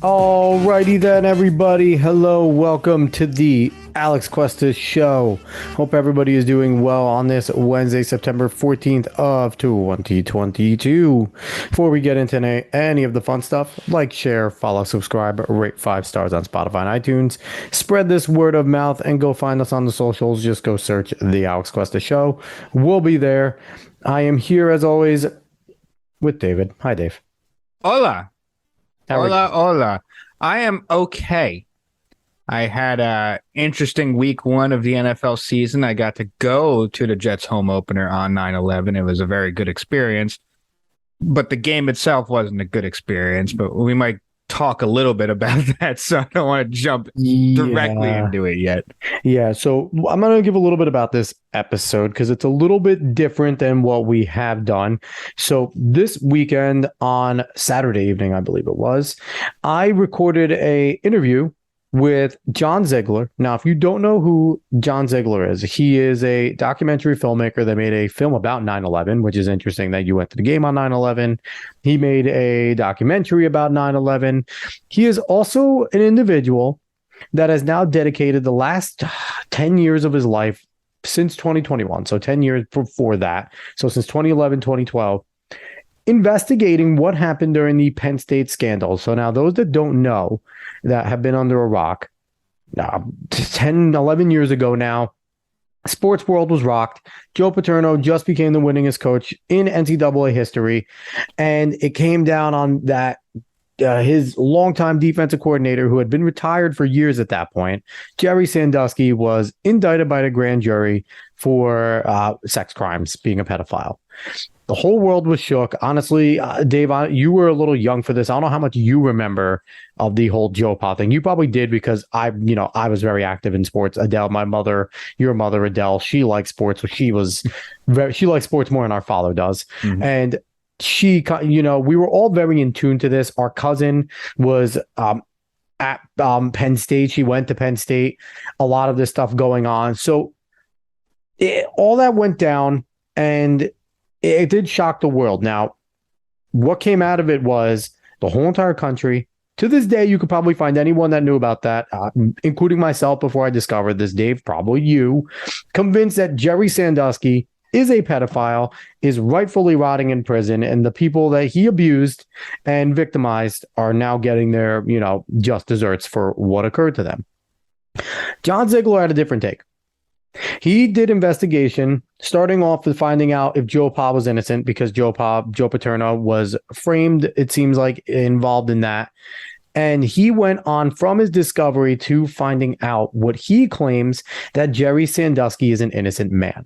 Alrighty then, everybody. Hello, welcome to the Alex Cuesta Show. Hope everybody is doing well on this Wednesday, September 14th of 2022. Before we get into any of the fun stuff, like, share, follow, subscribe, rate 5 stars on Spotify and iTunes. Spread this word of mouth and go find us on the socials. Just go search the Alex Cuesta Show. We'll be there. I am here as always with David. Hi, Dave. Hola. Hola. I am okay. I had an interesting week one of the NFL season. I got to go to the Jets home opener on 9/11. It was a very good experience, but the game itself wasn't a good experience, but we might talk a little bit about that, so I don't want to jump directly into it yet. Yeah, so I'm going to give a little bit about this episode because it's a little bit different than what we have done. So this weekend on Saturday evening, I believe it was, I recorded an interview with John Ziegler. Now, if you don't know who John Ziegler is, he is a documentary filmmaker that made a film about 9/11, which is interesting that you went to the game on 9/11. He made a documentary about 9/11. He is also an individual that has now dedicated the last 10 years of his life since 2021. So 10 years before that. So since 2011, 2012, investigating what happened during the Penn State Scandal. So now those that don't know, that have been under a rock, 10, 11 years ago now, sports world was rocked. Joe Paterno just became the winningest coach in NCAA history. And it came down on that his longtime defensive coordinator, who had been retired for years at that point, Jerry Sandusky, was indicted by the grand jury for sex crimes, being a pedophile. The whole world was shook. Honestly, Dave, you were a little young for this. I don't know how much you remember of the whole Joe Pa thing. You probably did because I was very active in sports. Adele, my mother, your mother, Adele, she likes sports. She likes sports more than our father does. Mm-hmm. And we were all very in tune to this. Our cousin was at Penn State. She went to Penn State. A lot of this stuff going on. So all that went down, and it did shock the world. Now, what came out of it was the whole entire country. To this day, you could probably find anyone that knew about that, including myself before I discovered this, Dave, probably you, convinced that Jerry Sandusky is a pedophile, is rightfully rotting in prison, and the people that he abused and victimized are now getting their, just desserts for what occurred to them. John Ziegler had a different take. He did investigation, starting off with finding out if Joe Pa was innocent, because Joe Paterno was framed, it seems like, involved in that. And he went on from his discovery to finding out what he claims that Jerry Sandusky is an innocent man.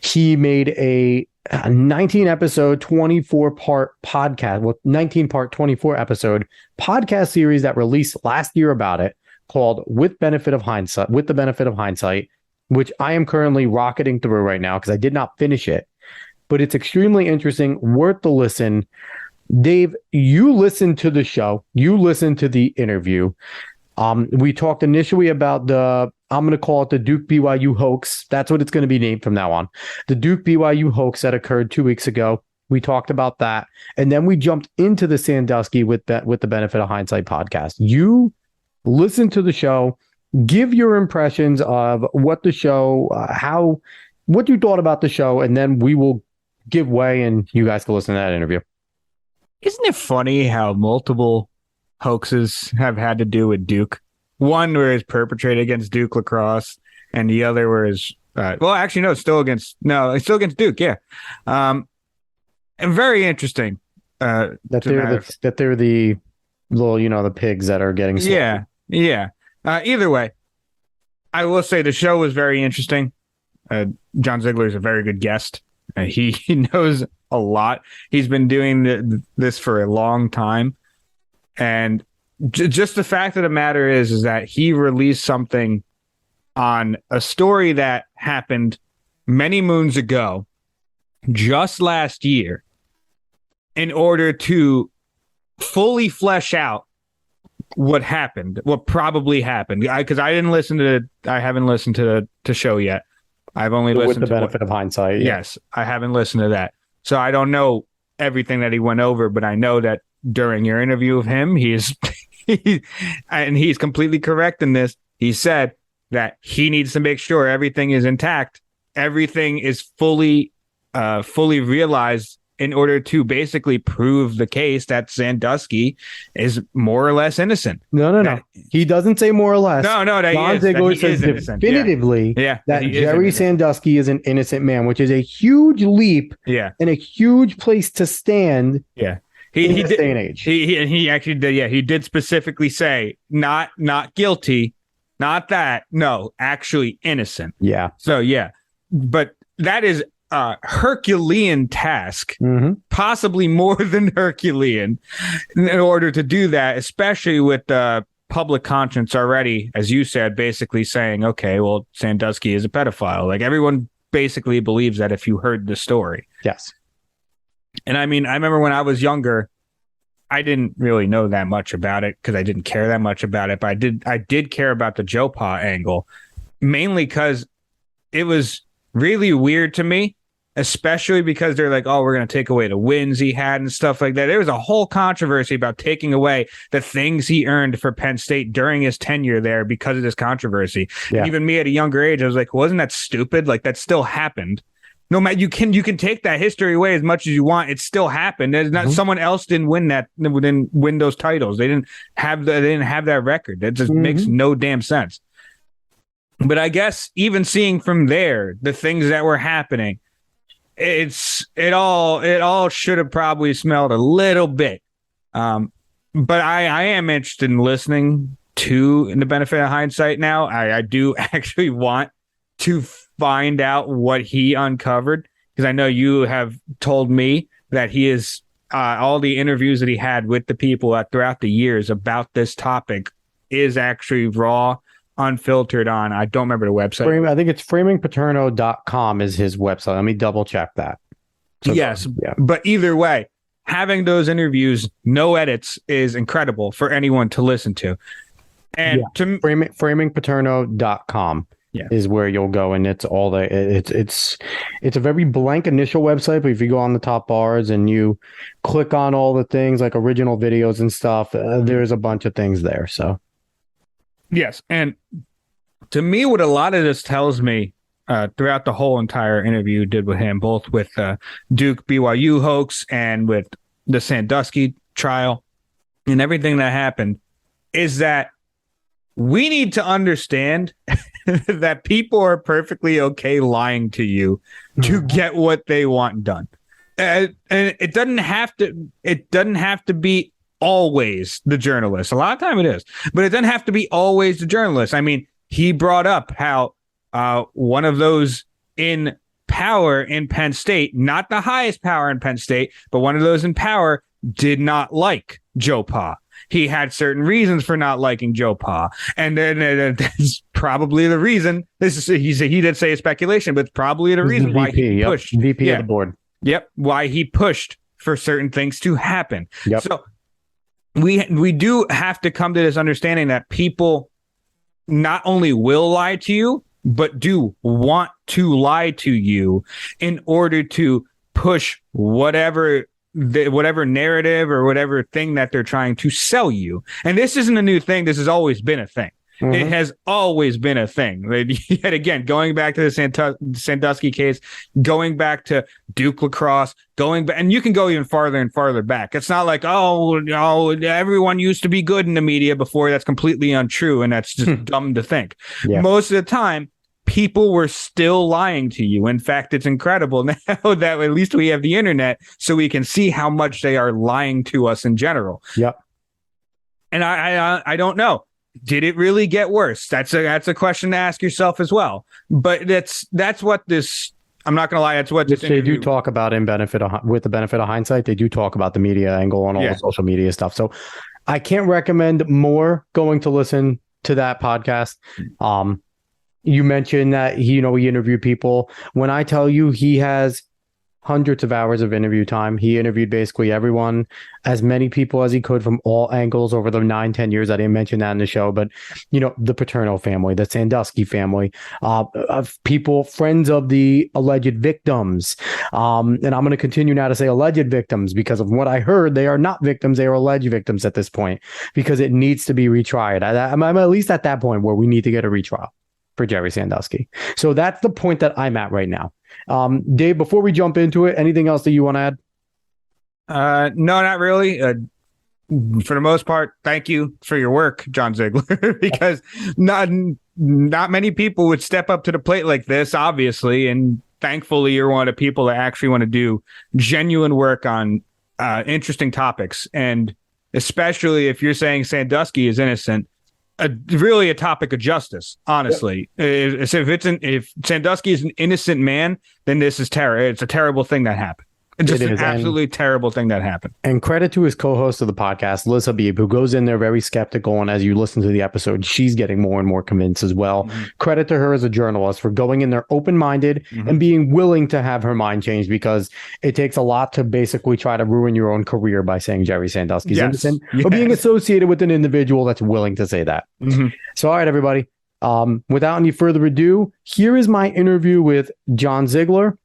He made a 19-episode, 24-part podcast, 19-part, 24-episode podcast series that released last year about it, called With the Benefit of Hindsight, which I am currently rocketing through right now because I did not finish it. But it's extremely interesting, worth the listen. Dave, you listened to the show. You listened to the interview. We talked initially about I'm going to call it the Duke BYU hoax. That's what it's going to be named from now on. The Duke BYU hoax that occurred 2 weeks ago. We talked about that. And then we jumped into the Sandusky with the Benefit of Hindsight podcast. You listened to the show. Give your impressions of what the show, what you thought about the show, and then we will give way and you guys can listen to that interview. Isn't it funny how multiple hoaxes have had to do with Duke? One where it's perpetrated against Duke lacrosse, and the other where it's it's still against Duke. Yeah, and very interesting. That they're the little the pigs that are getting slaughtered. Yeah. Either way, I will say the show was very interesting. John Ziegler is a very good guest. He knows a lot. He's been doing this for a long time. And just the fact of the matter is that he released something on a story that happened many moons ago just last year in order to fully flesh out what happened, what probably happened. Because I haven't listened to the show yet. I've only listened with the benefit of hindsight. Yeah. Yes, I haven't listened to that, so I don't know everything that he went over. But I know that during your interview of him, he's completely correct in this. He said that he needs to make sure everything is intact, everything is fully realized, in order to basically prove the case that Sandusky is more or less innocent. No. He doesn't say more or less. No. John Ziegler says definitively that Jerry Sandusky is an innocent man, which is a huge leap and a huge place to stand. Yeah. In this day and age. He actually did. Yeah. He did specifically say not guilty, not that. No, actually innocent. Yeah. So, yeah. But that is Herculean task, possibly more than Herculean, in order to do that, especially with the public conscience already, as you said, basically saying, okay, well, Sandusky is a pedophile. Like, everyone basically believes that if you heard the story. Yes. And I mean, I remember when I was younger, I didn't really know that much about it because I didn't care that much about it, but I did care about the Joe Pa angle, mainly because it was really weird to me, especially because they're like, oh, we're going to take away the wins he had and stuff like that. There was a whole controversy about taking away the things he earned for Penn State during his tenure there because of this controversy. Yeah. And even me at a younger age, I was like, wasn't that stupid? Like, that still happened. No matter, you can take that history away as much as you want. It still happened. There's not someone else didn't win those titles. They didn't have that record. That just makes no damn sense. But I guess even seeing from there the things that were happening, it all should have probably smelled a little bit. But I am interested in listening to the benefit of hindsight now. I do actually want to find out what he uncovered, because I know you have told me that he is all the interviews that he had with the people throughout the years about this topic is actually raw, unfiltered on, I don't remember the website. I think it's framingpaterno.com is his website. Let me double check that. So yes, yeah. But either way, having those interviews, no edits, is incredible for anyone to listen to. And framingpaterno.com is where you'll go, and it's all it's a very blank initial website, but if you go on the top bars and you click on all the things like original videos and stuff, there's a bunch of things there. So yes, and to me, what a lot of this tells me throughout the whole entire interview did with him, both with Duke BYU hoax and with the Sandusky trial and everything that happened, is that we need to understand that people are perfectly okay lying to you to get what they want done. And it doesn't have to be always the journalist. A lot of time it is, but it doesn't have to be always the journalist. I mean, he brought up how one of those in power in Penn State, not the highest power in Penn State, but one of those in power, did not like Joe Pa. He had certain reasons for not liking Joe Pa, and then that's probably the reason. He did say a speculation, but it's probably the reason why he pushed VP of the board. Yep, why he pushed for certain things to happen. Yep. So we do have to come to this understanding that people not only will lie to you, but do want to lie to you in order to push whatever narrative or whatever thing that they're trying to sell you. And this isn't a new thing. This has always been a thing. It has always been a thing. Yet again, going back to the Sandusky case, going back to Duke lacrosse, going back, and you can go even farther and farther back. It's not like, everyone used to be good in the media before. That's completely untrue, and that's just dumb to think. Yeah. Most of the time, people were still lying to you. In fact, it's incredible now that at least we have the internet, so we can see how much they are lying to us in general. Yep. And I don't know. Did it really get worse? That's a question to ask yourself as well. But that's what this. I'm not going to lie. That's what this. They do talk about with the benefit of hindsight. They do talk about the media angle and all the social media stuff. So I can't recommend more going to listen to that podcast. You mentioned that he interviewed people. When I tell you he has hundreds of hours of interview time. He interviewed basically everyone, as many people as he could from all angles over the 9-10 years. I didn't mention that in the show, but the Paterno family, the Sandusky family, of people, friends of the alleged victims. And I'm going to continue now to say alleged victims, because of what I heard, they are not victims. They are alleged victims at this point, because it needs to be retried. I'm at least at that point where we need to get a retrial for Jerry Sandusky. So that's the point that I'm at right now. Dave, before we jump into it, anything else that you want to add? No, not really. For the most part, thank you for your work, John Ziegler, because not many people would step up to the plate like this, obviously. And thankfully, you're one of the people that actually want to do genuine work on interesting topics. And especially if you're saying Sandusky is innocent, really a topic of justice, honestly. Yep. If Sandusky is an innocent man, then this is it's a terrible thing that happened. It's just an absolutely terrible thing that happened. And credit to his co-host of the podcast, Liz Habib, who goes in there very skeptical. And as you listen to the episode, she's getting more and more convinced as well. Mm-hmm. Credit to her as a journalist for going in there open-minded and being willing to have her mind changed, because it takes a lot to basically try to ruin your own career by saying Jerry Sandusky's innocent or being associated with an individual that's willing to say that. Mm-hmm. So, all right, everybody. Without any further ado, here is my interview with John Ziegler,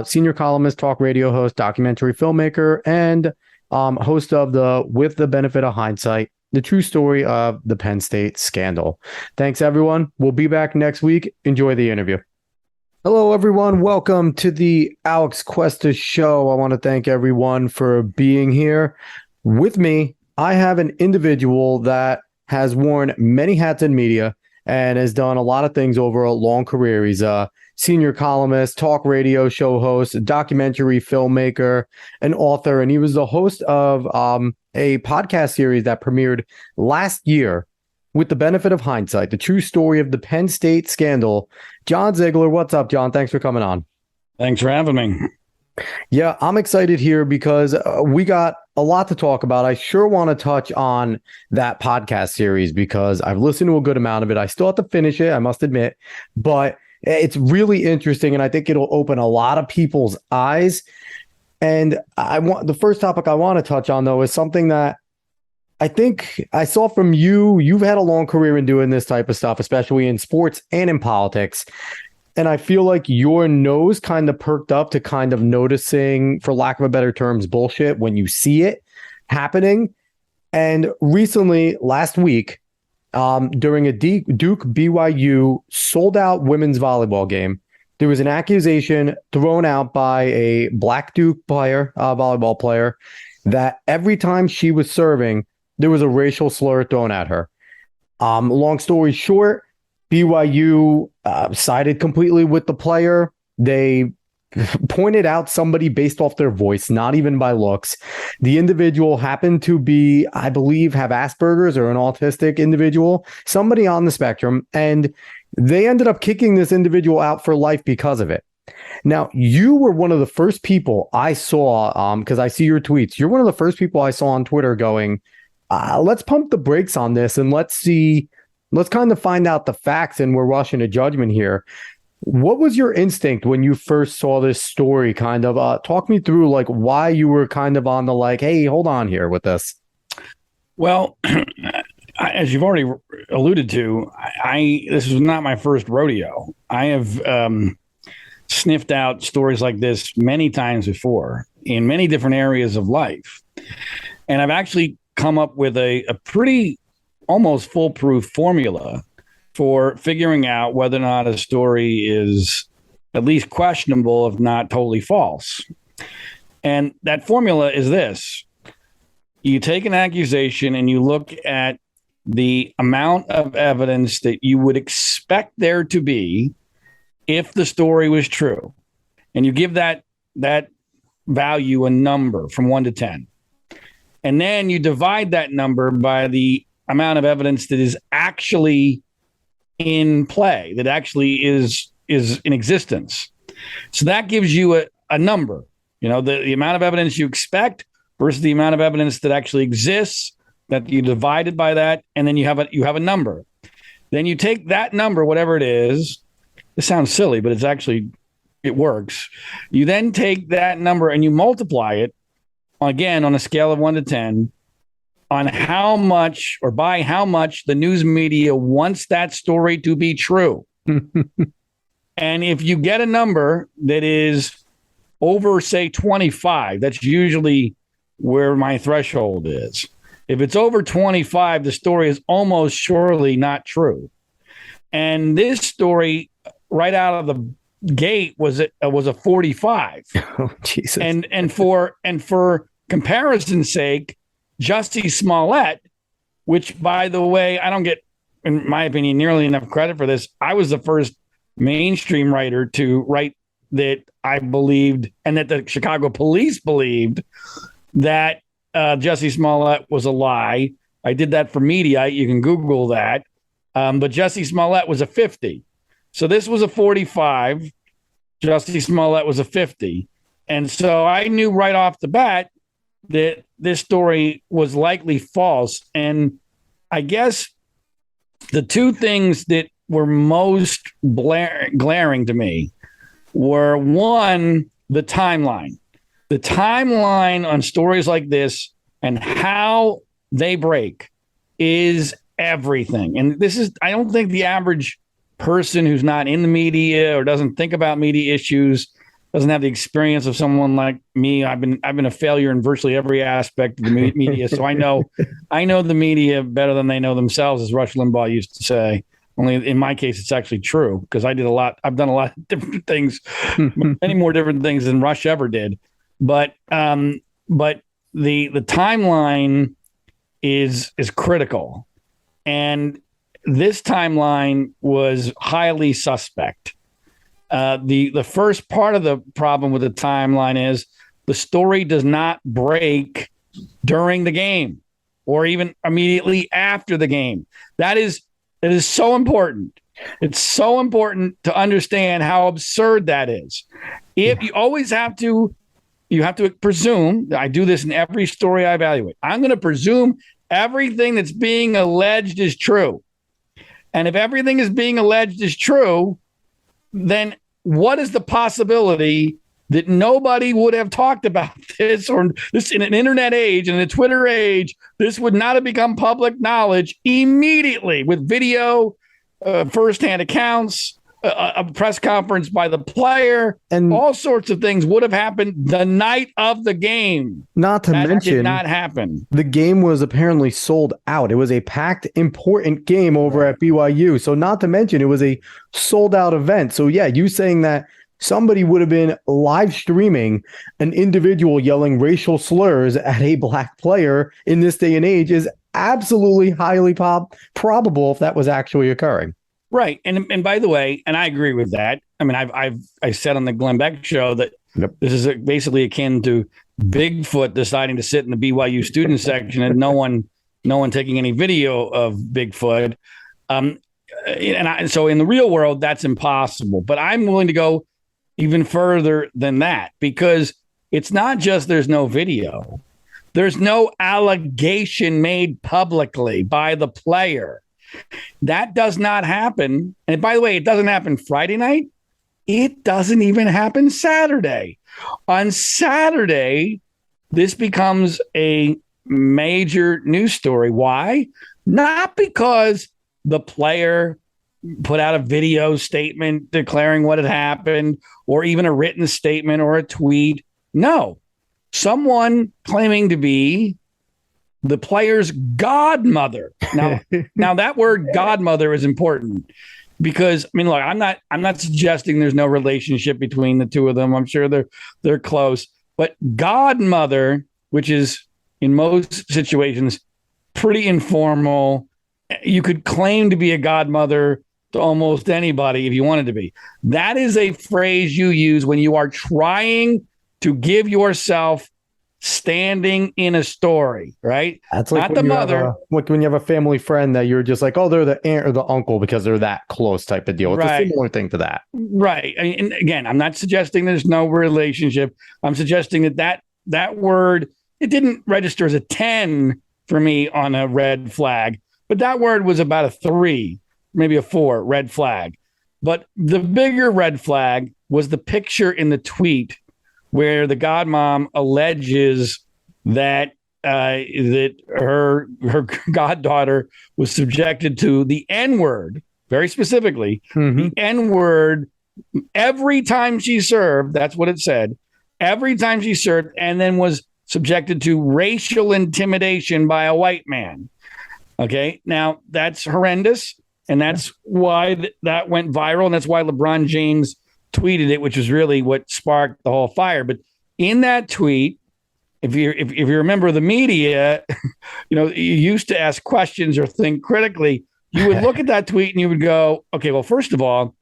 senior columnist, talk radio host, documentary filmmaker, and host of the With the Benefit of Hindsight, the true story of the Penn State Scandal. Thanks, everyone. We'll be back next week. Enjoy the interview. Hello, everyone. Welcome to the Alex Cuesta Show. I want to thank everyone for being here. With me, I have an individual that has worn many hats in media and has done a lot of things over a long career. He's a senior columnist, talk radio show host, documentary filmmaker, and author. And he was the host of a podcast series that premiered last year, With the Benefit of Hindsight, the true story of the Penn State Scandal. John Ziegler, what's up, John? Thanks for coming on. Thanks for having me. Yeah, I'm excited here because we got a lot to talk about. I sure want to touch on that podcast series because I've listened to a good amount of it. I still have to finish it, I must admit, but it's really interesting, and I think it'll open a lot of people's eyes. And the first topic I want to touch on, though, is something that I think I saw from you. You've had a long career in doing this type of stuff, especially in sports and in politics. And I feel like your nose kind of perked up to kind of noticing, for lack of a better terms, bullshit when you see it happening. And recently, last week, during a Duke BYU sold out women's volleyball game, there was an accusation thrown out by a black Duke player, volleyball player, that every time she was serving, there was a racial slur thrown at her. Long story short, BYU sided completely with the player. They pointed out somebody based off their voice, not even by looks. The individual happened to be, I believe, have Asperger's or an autistic individual, somebody on the spectrum, and they ended up kicking this individual out for life because of it. Now, you were one of the first people I saw, because I see your tweets. You're one of the first people I saw on Twitter going, let's pump the brakes on this and let's kind of find out the facts, and we're rushing to judgment here. What was your instinct when you first saw this story? Kind of talk me through like why you were kind of on the like, hey, hold on here with this. Well, as you've already alluded to, this was not my first rodeo. I have sniffed out stories like this many times before in many different areas of life. And I've actually come up with a pretty almost foolproof formula for figuring out whether or not a story is at least questionable, if not totally false. And that formula is this. You take an accusation and you look at the amount of evidence that you would expect there to be if the story was true. And you give that value a number from 1 to 10. And then you divide that number by the amount of evidence that is actually in play, that actually is in existence. So that gives you a number, the amount of evidence you expect versus the amount of evidence that actually exists, that you divided by that, and then you have a number. Then you take that number, whatever it is. This sounds silly, but it's it works. You then take that number and you multiply it again on a scale of 1 to 10 on how much or by how much the news media wants that story to be true. And if you get a number that is over, say, 25, that's usually where my threshold is. If it's over 25, the story is almost surely not true. And this story right out of the gate was a 45. Oh, Jesus. And for comparison's sake, Jussie Smollett, which, by the way, I don't get, in my opinion, nearly enough credit for this. I was the first mainstream writer to write that I believed, and that the Chicago police believed, that Jussie Smollett was a lie. I did that for Mediaite. You can Google that. But Jussie Smollett was a 50. So this was a 45. Jussie Smollett was a 50. And so I knew right off the bat that this story was likely false. And I guess the two things that were most glaring to me were, one, the timeline. The timeline on stories like this and how they break is everything. And this is, I don't think the average person who's not in the media or doesn't think about media issues, doesn't have the experience of someone like me. I've been a failure in virtually every aspect of the media. So I know the media better than they know themselves, as Rush Limbaugh used to say. Only in my case, it's actually true, because I've done a lot of different things, many more different things than Rush ever did. But the timeline is critical, and this timeline was highly suspect. The first part of the problem with the timeline is the story does not break during the game or even immediately after the game. It is so important. It's so important to understand how absurd that is. If you always have to, you have to presume. I do this in every story I evaluate. I'm going to presume everything that's being alleged is true. And if everything is being alleged is true, then what is the possibility that nobody would have talked about this, or this in an internet age and a Twitter age, this would not have become public knowledge immediately with video, firsthand accounts, a press conference by the player, and all sorts of things would have happened the night of the game. Not to mention, did not happen. The game was apparently sold out. It was a packed, important game over at BYU. So not to mention, it was a sold out event. So yeah, you saying that somebody would have been live streaming an individual yelling racial slurs at a black player in this day and age is absolutely highly probable if that was actually occurring. Right. And by the way, and I agree with that. I mean, I said on the Glenn Beck show that this is basically akin to Bigfoot deciding to sit in the BYU student section and no one taking any video of Bigfoot. So in the real world, that's impossible. But I'm willing to go even further than that, because it's not just there's no video. There's no allegation made publicly by the player. That does not happen. And by the way, it doesn't happen Friday night. It doesn't even happen Saturday. On Saturday, this becomes a major news story. Why? Not because the player put out a video statement declaring what had happened, or even a written statement or a tweet. No, someone claiming to be the player's godmother. Now that word godmother is important, because I mean, look, I'm not suggesting there's no relationship between the two of them. I'm sure they're close, but godmother, which is in most situations pretty informal, you could claim to be a godmother to almost anybody if you wanted to be. That is a phrase you use when you are trying to give yourself standing in a story, right? That's like not the mother. Like when you have a family friend that you're just like, oh, they're the aunt or the uncle because they're that close type of deal. It's a similar thing to that. Right. And again, I'm not suggesting there's no relationship. I'm suggesting that word, it didn't register as a 10 for me on a red flag, but that word was about a 3, maybe a 4 red flag. But the bigger red flag was the picture in the tweet where the godmom alleges that her goddaughter was subjected to the N-word, very specifically, the N-word every time she served. That's what it said. Every time she served, and then was subjected to racial intimidation by a white man. Okay, now that's horrendous, and that's why that went viral, and that's why LeBron James tweeted it, which was really what sparked the whole fire. But in that tweet, if you're a member of the media, you used to ask questions or think critically. You would look at that tweet and you would go, okay, well, first of all,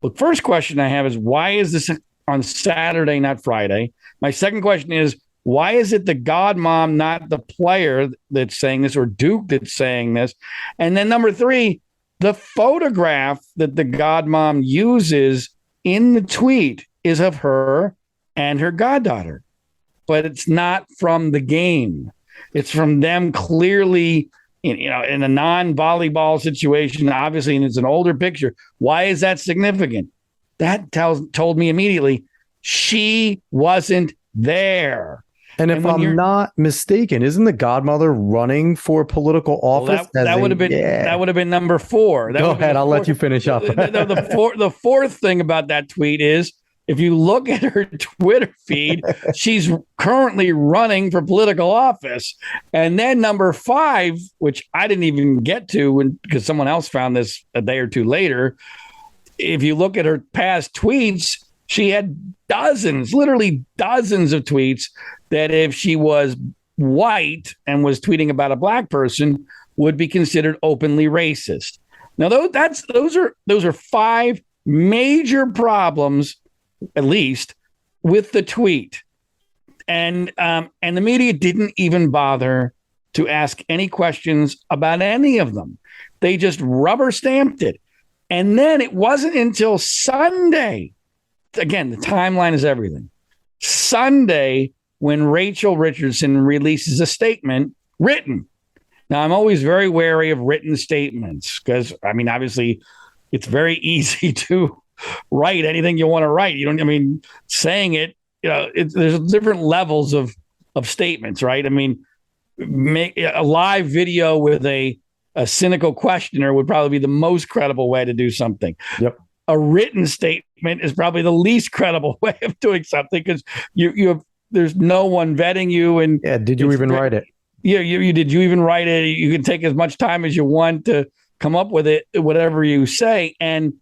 the first question I have is, why is this on Saturday, not Friday? My second question is, why is it the godmom, not the player, that's saying this, or Duke that's saying this? And then number three, the photograph that the godmom uses in the tweet is of her and her goddaughter, but it's not from the game. It's from them clearly, in a non-volleyball situation, obviously, and it's an older picture. Why is that significant? That told me immediately she wasn't there. And if I'm not mistaken, isn't the godmother running for political office? Well, that would have been number 4. Go ahead, I'll let you finish up. The fourth thing about that tweet is, if you look at her Twitter feed, she's currently running for political office. And then number 5, which I didn't even get to because someone else found this a day or two later. If you look at her past tweets, she had literally dozens of tweets that if she was white and was tweeting about a black person would be considered openly racist. Now, those are 5 major problems, at least, with the tweet. And the media didn't even bother to ask any questions about any of them. They just rubber stamped it. And then it wasn't until Sunday, again, the timeline is everything, Sunday, when Rachel Richardson releases a statement written. Now, I'm always very wary of written statements because, obviously, it's very easy to write anything you want to write. Saying it, there's different levels of statements, right? Make a live video with a cynical questioner would probably be the most credible way to do something. Yep. A written statement is probably the least credible way of doing something because there's no one vetting you. And did you even write it? Yeah, did you even write it? You can take as much time as you want to come up with it, whatever you say. And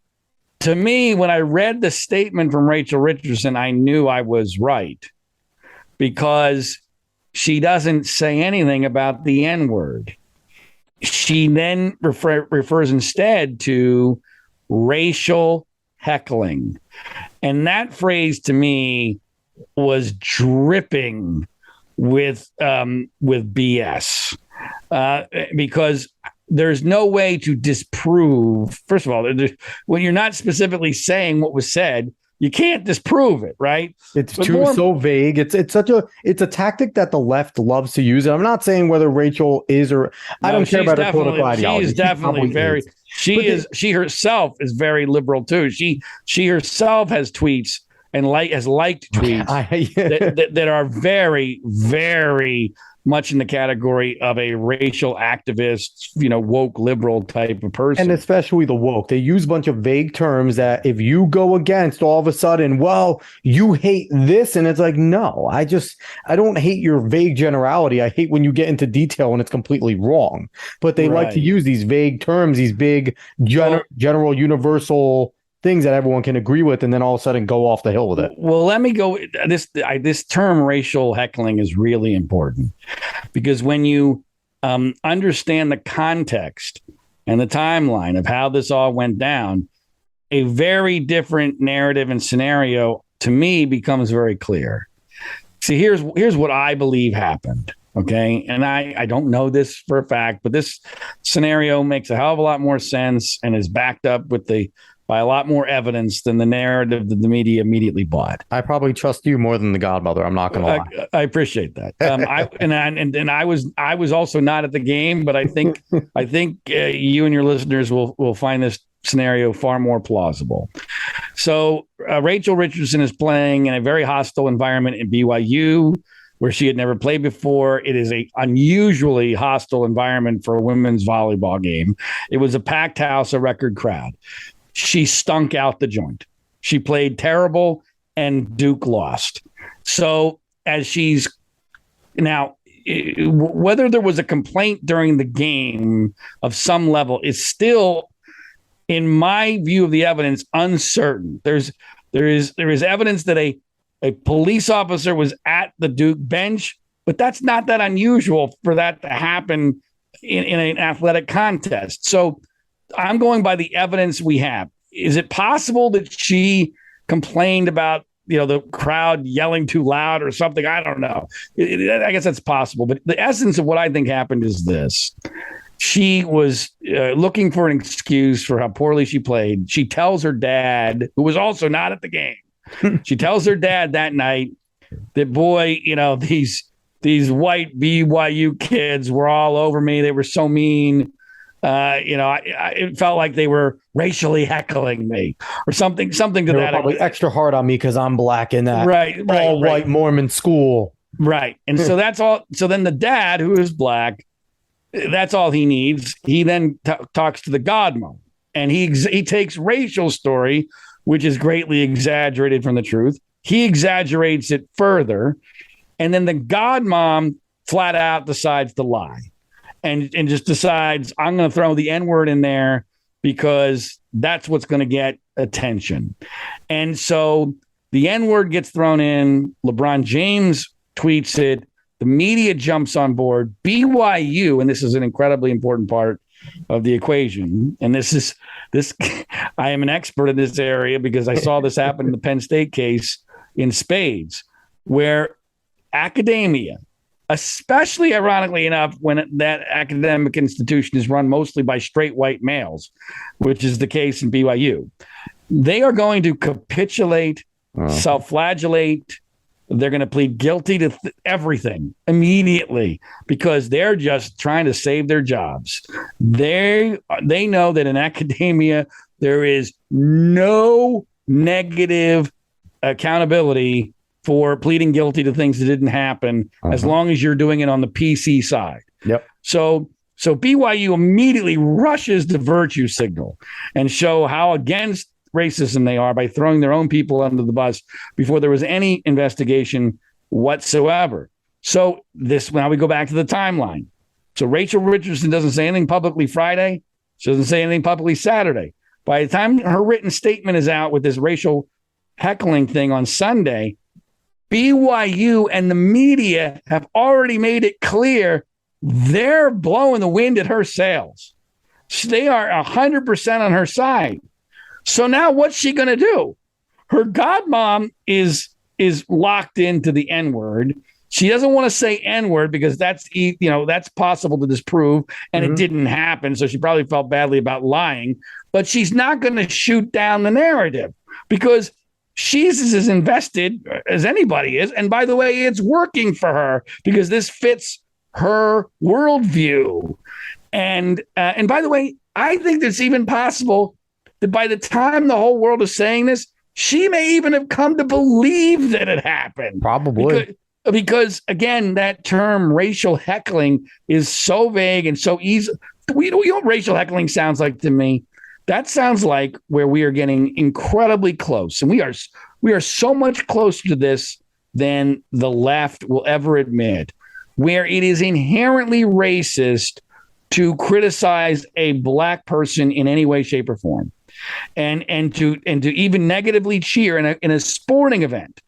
to me, when I read the statement from Rachel Richardson, I knew I was right because she doesn't say anything about the N-word. She then refers instead to racial heckling. And that phrase to me was dripping with BS because there's no way to disprove. First of all, when you're not specifically saying what was said, you can't disprove it, right? It's so vague. It's a tactic that the left loves to use. And I'm not saying whether Rachel is or I don't care about her political ideology. She's definitely very. She herself is very liberal too. She herself has tweets and has liked tweets that are very, very much in the category of a racial activist, woke liberal type of person. And especially the woke. They use a bunch of vague terms that if you go against, all of a sudden, well, you hate this. And it's like, no, I don't hate your vague generality. I hate when you get into detail and it's completely wrong. But they like to use these vague terms, these big general universal things that everyone can agree with, and then all of a sudden go off the hill with it. Well, let me go. This term racial heckling is really important because when you understand the context and the timeline of how this all went down, a very different narrative and scenario to me becomes very clear. See, here's what I believe happened. Okay. And I don't know this for a fact, but this scenario makes a hell of a lot more sense and is backed up by a lot more evidence than the narrative that the media immediately bought. I probably trust you more than the godmother. I'm not going to lie. I appreciate that. I was also not at the game, but I think you and your listeners will find this scenario far more plausible. So Rachel Richardson is playing in a very hostile environment in BYU, where she had never played before. It is a unusually hostile environment for a women's volleyball game. It was a packed house, a record crowd. She stunk out the joint. She played terrible, and Duke lost. So as she's now, whether there was a complaint during the game of some level is still, in my view of the evidence, uncertain. There is evidence that a police officer was at the Duke bench, but that's not that unusual for that to happen in an athletic contest. So I'm going by the evidence we have. Is it possible that she complained about, the crowd yelling too loud or something? I don't know. I guess that's possible. But the essence of what I think happened is this. She was looking for an excuse for how poorly she played. She tells her dad, who was also not at the game, she tells her dad that night that, boy, these white BYU kids were all over me. They were so mean. It felt like they were racially heckling me or something to that. Probably extra hard on me because I'm black in that all white Mormon school. Right. And so that's all. So then the dad, who is black, that's all he needs. He then talks to the godmom, and he takes Rachel's story, which is greatly exaggerated from the truth. He exaggerates it further. And then the godmom flat out decides to lie and just decides, I'm going to throw the N-word in there because that's what's going to get attention. And so the N-word gets thrown in. LeBron James tweets it. The media jumps on board. BYU, and this is an incredibly important part of the equation, and this I am an expert in this area because I saw this happen in the Penn State case in spades, where academia, especially ironically enough, when that academic institution is run mostly by straight white males, which is the case in BYU, they are going to capitulate, self-flagellate. They're going to plead guilty to everything immediately because they're just trying to save their jobs. They know that in academia, there is no negative accountability for pleading guilty to things that didn't happen as long as you're doing it on the PC side. Yep. So BYU immediately rushes the virtue signal and show how against racism they are by throwing their own people under the bus before there was any investigation whatsoever. So now we go back to the timeline. So Rachel Richardson doesn't say anything publicly Friday. She doesn't say anything publicly Saturday. By the time her written statement is out with this racial heckling thing on Sunday, BYU and the media have already made it clear they're blowing the wind at her sails. So they are 100% on her side. So now what's she going to do? Her godmom is locked into the N-word. She doesn't want to say N-word because that's possible to disprove, and it didn't happen. So she probably felt badly about lying, but she's not going to shoot down the narrative because she's as invested as anybody is. And by the way, it's working for her because this fits her worldview. And by the way, I think it's even possible that by the time the whole world is saying this, she may even have come to believe that it happened. Probably. Because again, that term racial heckling is so vague and so easy. You know what racial heckling sounds like to me? That sounds like where we are getting incredibly close. And we are so much closer to this than the left will ever admit, where it is inherently racist to criticize a black person in any way, shape, or form. And to even negatively cheer in a sporting event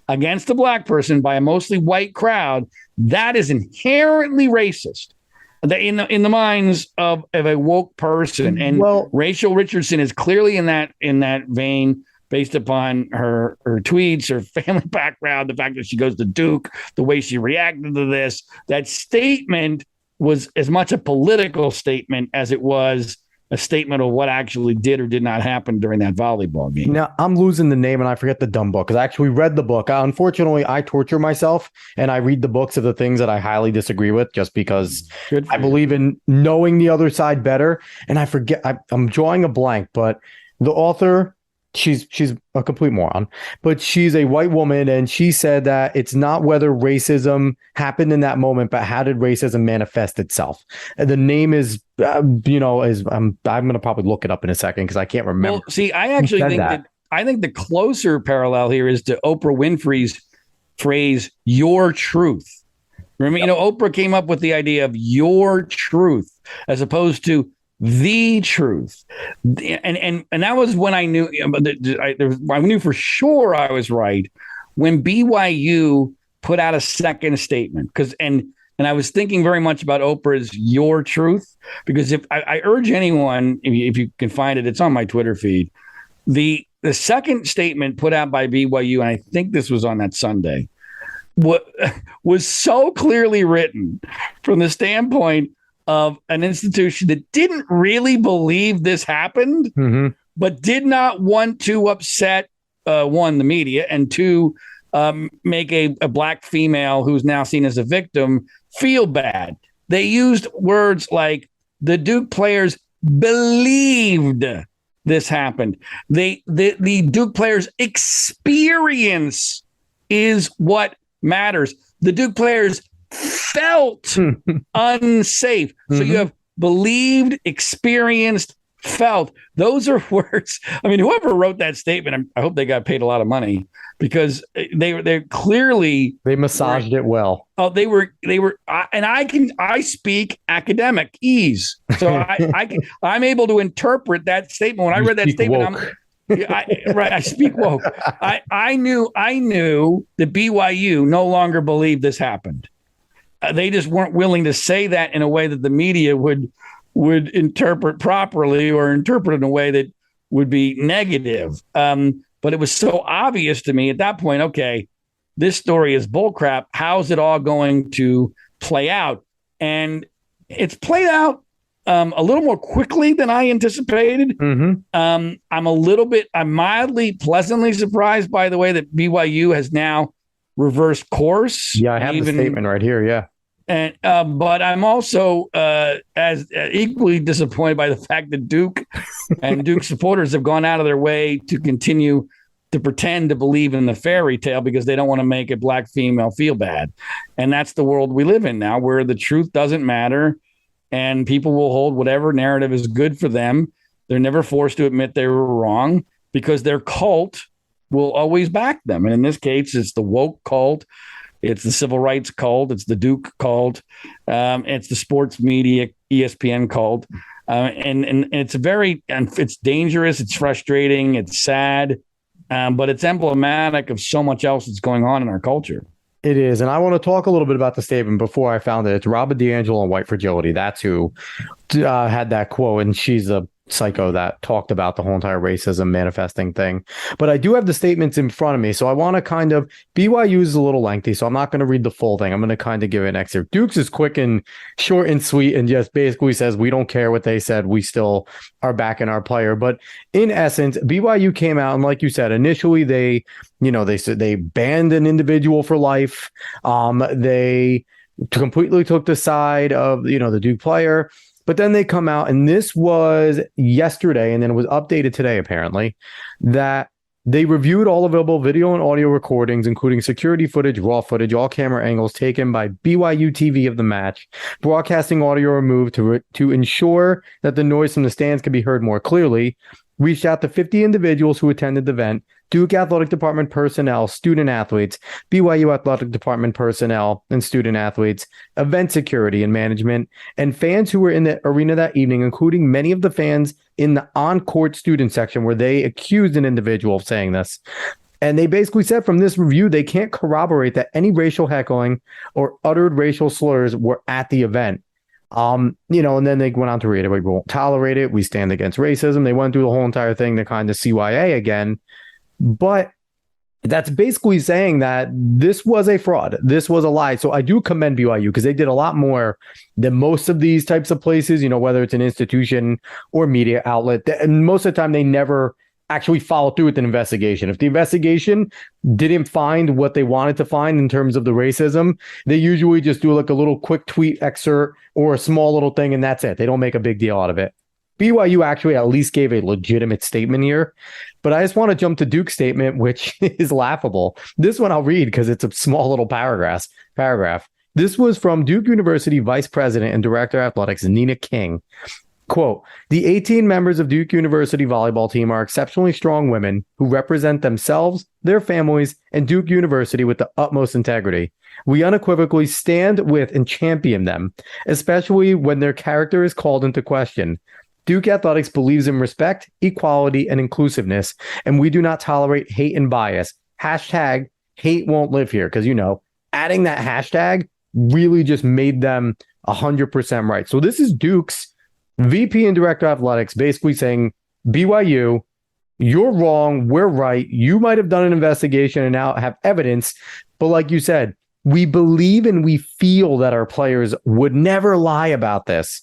against a black person by a mostly white crowd, that is inherently racist in the minds of a woke person. And Rachel Richardson is clearly in that vein based upon her tweets, her family background, the fact that she goes to Duke, the way she reacted to this. That statement was as much a political statement as it was a statement of what actually did or did not happen during that volleyball game. Now, I'm losing the name and I forget the dumb book because I actually read the book. Unfortunately, I torture myself and I read the books of the things that I highly disagree with just because I believe in knowing the other side better. And I forget, I'm drawing a blank, but the author, she's a complete moron, but she's a white woman, and she said that it's not whether racism happened in that moment, but how did racism manifest itself. And the name is I'm going to probably look it up in a second because I can't remember. Well, see, I actually think that I think the closer parallel here is to Oprah Winfrey's phrase, "your truth." Remember, Oprah came up with the idea of your truth as opposed to the truth, and that was when I knew I knew for sure I was right when BYU put out a second statement, because and I was thinking very much about Oprah's "your truth," because if I urge anyone, if you can find it, it's on my Twitter feed. The second statement put out by BYU, and I think this was on that Sunday, was so clearly written from the standpoint of an institution that didn't really believe this happened, but did not want to upset, one, the media, and two, make a black female who's now seen as a victim feel bad. They used words like the Duke players believed this happened. The Duke players' experience is what matters. The Duke players felt unsafe. So you have believed, experienced, felt. Those are words. I mean, whoever wrote that statement, I hope they got paid a lot of money, because they clearly they massaged it well. Oh, they were, and I speak academic ease, so I'm able to interpret that statement. When I read that statement, I speak woke. I knew that BYU no longer believed this happened. They just weren't willing to say that in a way that the media would interpret properly, or interpret in a way that would be negative. But it was so obvious to me at that point, okay, this story is bullcrap. How's it all going to play out? And it's played out a little more quickly than I anticipated. I'm mildly, pleasantly surprised by the way that BYU has now reversed course. Yeah, I have the statement right here. Yeah. And but I'm also as equally disappointed by the fact that Duke and Duke supporters have gone out of their way to continue to pretend to believe in the fairy tale because they don't want to make a black female feel bad. And that's the world we live in now, where the truth doesn't matter and people will hold whatever narrative is good for them. They're never forced to admit they were wrong because their cult will always back them. And in this case, it's the woke cult. It's the civil rights cult. It's the Duke cult. It's the sports media, ESPN cult. And it's it's dangerous. It's frustrating. It's sad. But it's emblematic of so much else that's going on in our culture. It is. And I want to talk a little bit about the statement before I found it. It's Robin DiAngelo and White Fragility. That's who had that quote. And she's a psycho that talked about the whole entire racism manifesting thing. But I do have the statements in front of me. So I want to kind of, BYU is a little lengthy, so I'm not going to read the full thing. I'm going to kind of give it an excerpt. Duke's is quick and short and sweet and just basically says, we don't care what they said. We still are backing our player. But in essence, BYU came out and like you said, initially they said they banned an individual for life. They completely took the side of, the Duke player. But then they come out, and this was yesterday, and then it was updated today, apparently, that they reviewed all available video and audio recordings, including security footage, raw footage, all camera angles taken by BYU TV of the match, broadcasting audio removed to ensure that the noise from the stands could be heard more clearly, reached out to 50 individuals who attended the event, Duke Athletic Department personnel, student athletes, BYU Athletic Department personnel and student athletes, event security and management, and fans who were in the arena that evening, including many of the fans in the on-court student section where they accused an individual of saying this. And they basically said from this review, they can't corroborate that any racial heckling or uttered racial slurs were at the event. And then they went on to reiterate, we won't tolerate it. We stand against racism. They went through the whole entire thing to kind of CYA again. But That's basically saying that this was a fraud. This was a lie. So I do commend BYU because they did a lot more than most of these types of places, whether it's an institution or media outlet. And most of the time, they never actually follow through with an investigation. If the investigation didn't find what they wanted to find in terms of the racism, they usually just do like a little quick tweet excerpt or a small little thing, and that's it. They don't make a big deal out of it. BYU actually at least gave a legitimate statement here, but I just want to jump to Duke's statement, which is laughable. This one I'll read because it's a small little paragraph. This was from Duke University Vice President and Director of Athletics, Nina King. Quote, the 18 members of Duke University volleyball team are exceptionally strong women who represent themselves, their families, and Duke University with the utmost integrity. We unequivocally stand with and champion them, especially when their character is called into question. Duke Athletics believes in respect, equality, and inclusiveness, and we do not tolerate hate and bias. Hashtag hate won't live here, because, adding that hashtag really just made them 100% right. So this is Duke's VP and Director of Athletics basically saying, BYU, you're wrong, we're right. You might have done an investigation and now have evidence, but like you said, we believe and we feel that our players would never lie about this.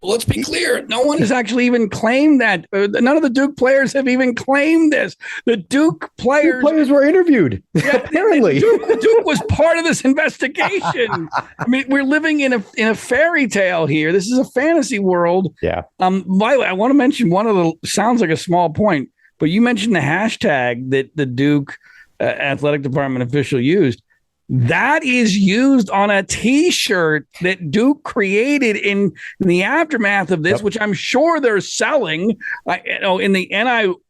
Well, let's be clear. No one has actually even claimed that. None of the Duke players have even claimed this. The Duke players were interviewed. Yeah, apparently, Duke was part of this investigation. I mean, we're living in a fairy tale here. This is a fantasy world. Yeah. By the way, I want to mention one of the sounds like a small point, but you mentioned the hashtag that the Duke athletic department official used. That is used on a T-shirt that Duke created in the aftermath of this, which I'm sure they're selling. In the NIL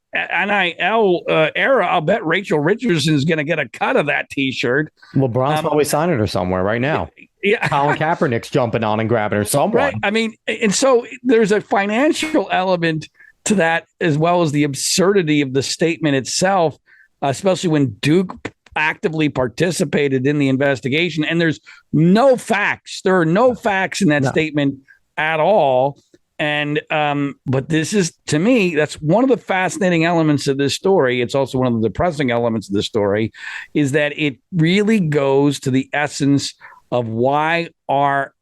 era, I'll bet Rachel Richardson is going to get a cut of that T-shirt. LeBron's probably signing her somewhere right now. Yeah, Colin Kaepernick's jumping on and grabbing her somewhere. Right. I mean, and so there's a financial element to that, as well as the absurdity of the statement itself, especially when Duke actively participated in the investigation, and there's no facts. There are no facts in that statement at all. And but this is, to me, that's one of the fascinating elements of this story. It's also one of the depressing elements of the story, is that it really goes to the essence of why our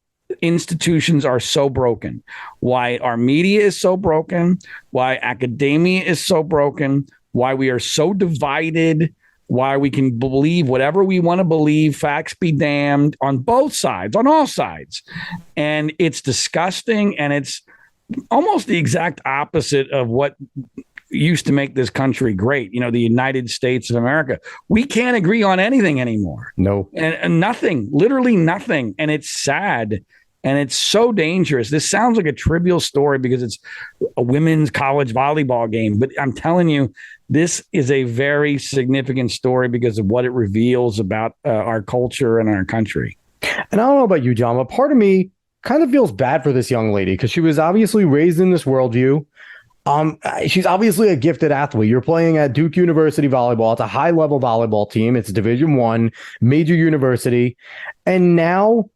institutions are so broken, why our media is so broken, why academia is so broken, why we are so divided, why we can believe whatever we want to believe, facts be damned, on both sides, on all sides. And it's disgusting, and it's almost the exact opposite of what used to make this country great. The United States of America. We can't agree on anything anymore. No. And nothing, literally nothing. And it's sad. And it's so dangerous. This sounds like a trivial story because it's a women's college volleyball game. But I'm telling you, this is a very significant story because of what it reveals about our culture and our country. And I don't know about you, John, but part of me kind of feels bad for this young lady because she was obviously raised in this worldview. She's obviously a gifted athlete. You're playing at Duke University volleyball. It's a high-level volleyball team. It's Division I, major university. And now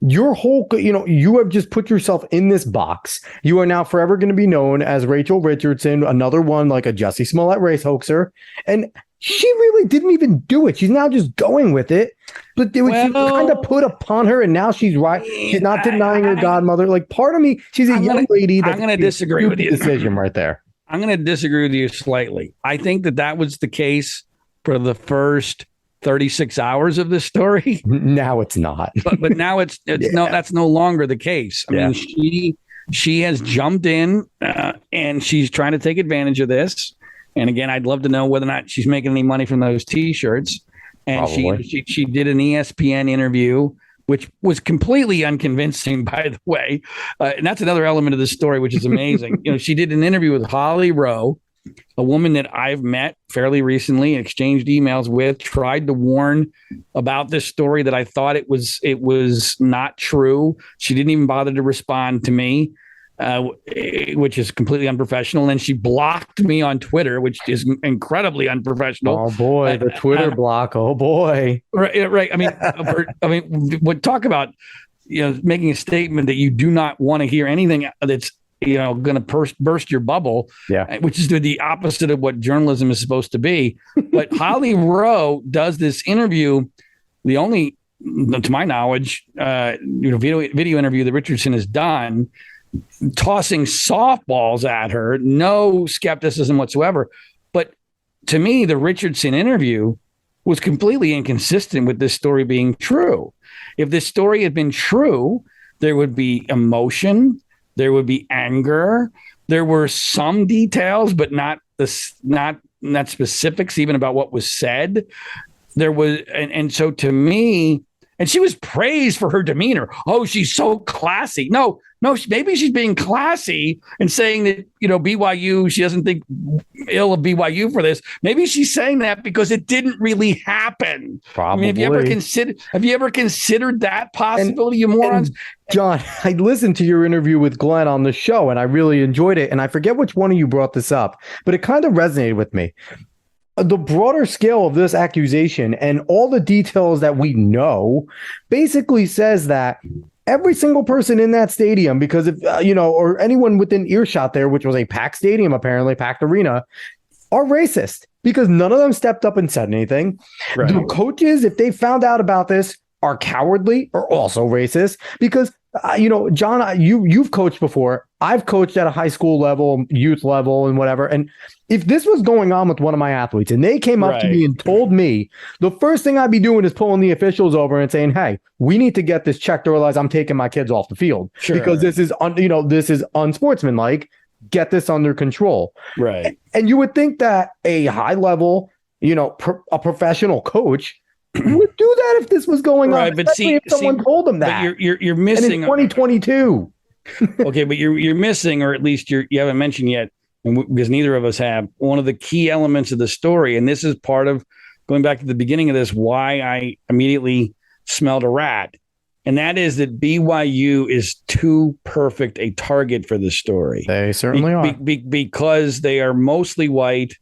your whole, you have just put yourself in this box. You are now forever going to be known as Rachel Richardson, another one like a Jussie Smollett race hoaxer. And she really didn't even do it. She's now just going with it. But she was kind of put upon her, and now she's right. She's not denying her godmother. Like, part of me, she's a young lady. I'm going to disagree with you. Decision right there. I'm going to disagree with you slightly. I think that was the case for the first 36 hours of this story. Now it's not. but now it's no, that's no longer the case. I mean, she has jumped in and she's trying to take advantage of this. And again, I'd love to know whether or not she's making any money from those T-shirts. And she did an ESPN interview, which was completely unconvincing, by the way. And that's another element of this story, which is amazing. She did an interview with Holly Rowe, a woman that I've met fairly recently and exchanged emails with, tried to warn about this story that I thought it was not true. She didn't even bother to respond to me, which is completely unprofessional. And then she blocked me on Twitter, which is incredibly unprofessional. Oh boy, the Twitter block. Oh boy. Right. I mean, talk about, making a statement that you do not want to hear anything that's going to burst your bubble, which is the opposite of what journalism is supposed to be. But Holly Rowe does this interview, the only, to my knowledge, video interview that Richardson has done, tossing softballs at her, no skepticism whatsoever. But to me, the Richardson interview was completely inconsistent with this story being true. If this story had been true, there would be emotion, there would be anger, there were some details, but not specifics even about what was said. There was, and so to me, and she was praised for her demeanor. Oh, she's so classy. No, maybe she's being classy and saying that, BYU, she doesn't think ill of BYU for this. Maybe she's saying that because it didn't really happen. Probably. I mean, have you ever considered that possibility, you morons? And John, I listened to your interview with Glenn on the show and I really enjoyed it. And I forget which one of you brought this up, but it kind of resonated with me. The broader scale of this accusation and all the details that we know basically says that every single person in that stadium, because if, or anyone within earshot there, which was a packed stadium, apparently packed arena, are racist because none of them stepped up and said anything. Right. The coaches, if they found out about this, are cowardly or also racist because, John, you've coached before. I've coached at a high school level, youth level and whatever. And if this was going on with one of my athletes and they came up to me and told me, the first thing I'd be doing is pulling the officials over and saying, hey, we need to get this checked, or otherwise I'm taking my kids off the field because this is, this is unsportsmanlike. Get this under control. Right. And you would think that a high level, a professional coach would do that if this was going on. But if someone told them that. You're missing 2022. Okay, but you're missing, or at least you haven't mentioned yet, because neither of us have, one of the key elements of the story. And this is part of going back to the beginning of this, why I immediately smelled a rat. And that is that BYU is too perfect a target for this story. They certainly are. Because they are mostly white,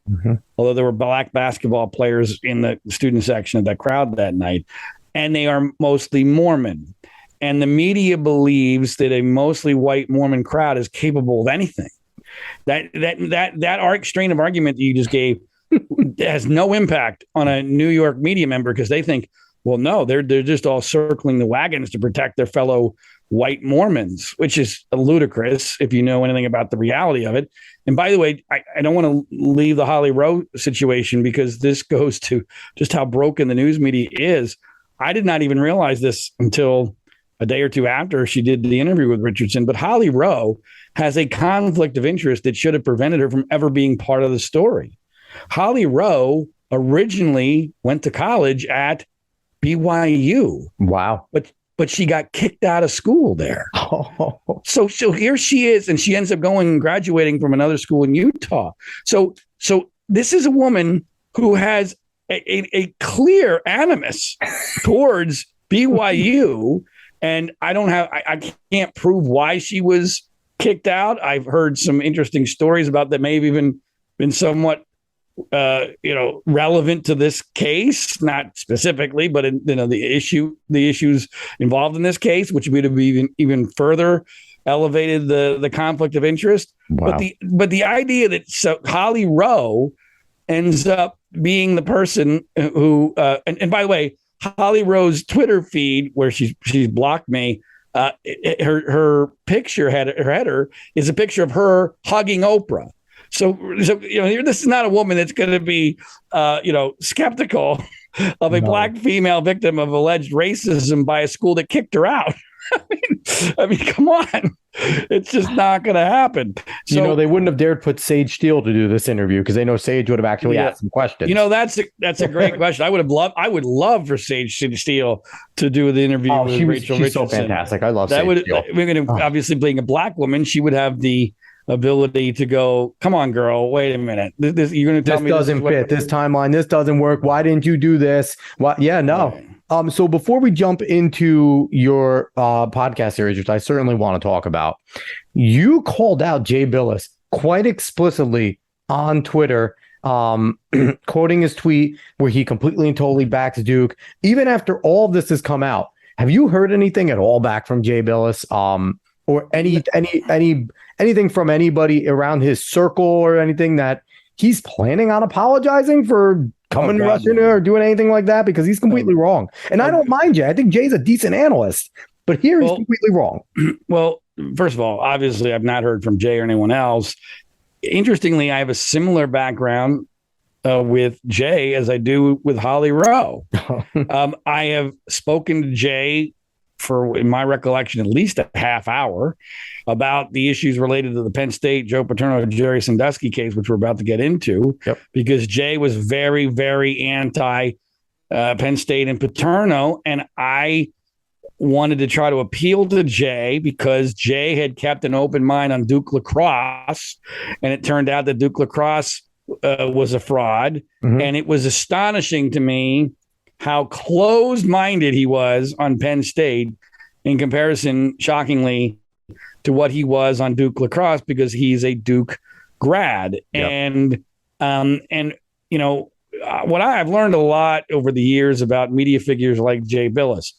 although there were black basketball players in the student section of that crowd that night, and they are mostly Mormon. And the media believes that a mostly white Mormon crowd is capable of anything. That arc strain of argument that you just gave has no impact on a New York media member because they think, well, no, they're just all circling the wagons to protect their fellow white Mormons, which is ludicrous if you know anything about the reality of it. And by the way, I don't want to leave the Holly Rowe situation because this goes to just how broken the news media is. I did not even realize this until a day or two after she did the interview with Richardson. But Holly Rowe has a conflict of interest that should have prevented her from ever being part of the story. Holly Rowe originally went to college at BYU. Wow. But she got kicked out of school there. Oh. So here she is, and she ends up going and graduating from another school in Utah. So this is a woman who has a clear animus towards BYU, and I can't prove why she was kicked out. I've heard some interesting stories about that may have even been somewhat relevant to this case, not specifically, but the issues involved in this case, which would have even further elevated the conflict of interest. Wow. But the idea that Holly Rowe ends up being the person who, and by the way, Holly Rowe's Twitter feed, where she's blocked me, her picture her header is a picture of her hugging Oprah. So this is not a woman that's going to be, skeptical of a black female victim of alleged racism by a school that kicked her out. I mean, come on. It's just not going to happen. So, they wouldn't have dared put Sage Steele to do this interview because they know Sage would have actually asked some questions. That's a great question. I would love for Sage Steele to do the interview with Rachel Richardson. She's so fantastic. I love Sage Steele. We're going to obviously, being a black woman, she would have the ability to go, come on, girl, wait a minute. This you're going to tell me this doesn't fit this timeline. This doesn't work. Why didn't you do this? What? Yeah, no. Right. So before we jump into your podcast series, which I certainly want to talk about, you called out Jay Billis quite explicitly on Twitter, quoting his tweet where he completely and totally backs Duke. Even after all of this has come out, have you heard anything at all back from Jay Billis? or anything from anybody around his circle or anything that he's planning on apologizing for coming rushing or doing anything like that, because he's completely wrong. And I don't mind Jay. I think Jay's a decent analyst, but here he's completely wrong. Well, first of all, obviously I've not heard from Jay or anyone else. Interestingly, I have a similar background with Jay as I do with Holly Rowe. I have spoken to Jay for, in my recollection, at least a half hour about the issues related to the Penn State, Joe Paterno, Jerry Sandusky case, which we're about to get into, because Jay was very, very anti Penn State and Paterno. And I wanted to try to appeal to Jay because Jay had kept an open mind on Duke lacrosse. And it turned out that Duke lacrosse was a fraud. And it was astonishing to me how closed-minded he was on Penn State in comparison, shockingly, to what he was on Duke lacrosse, because he's a Duke grad. And you know, what I've learned a lot over the years about media figures like Jay Bilas.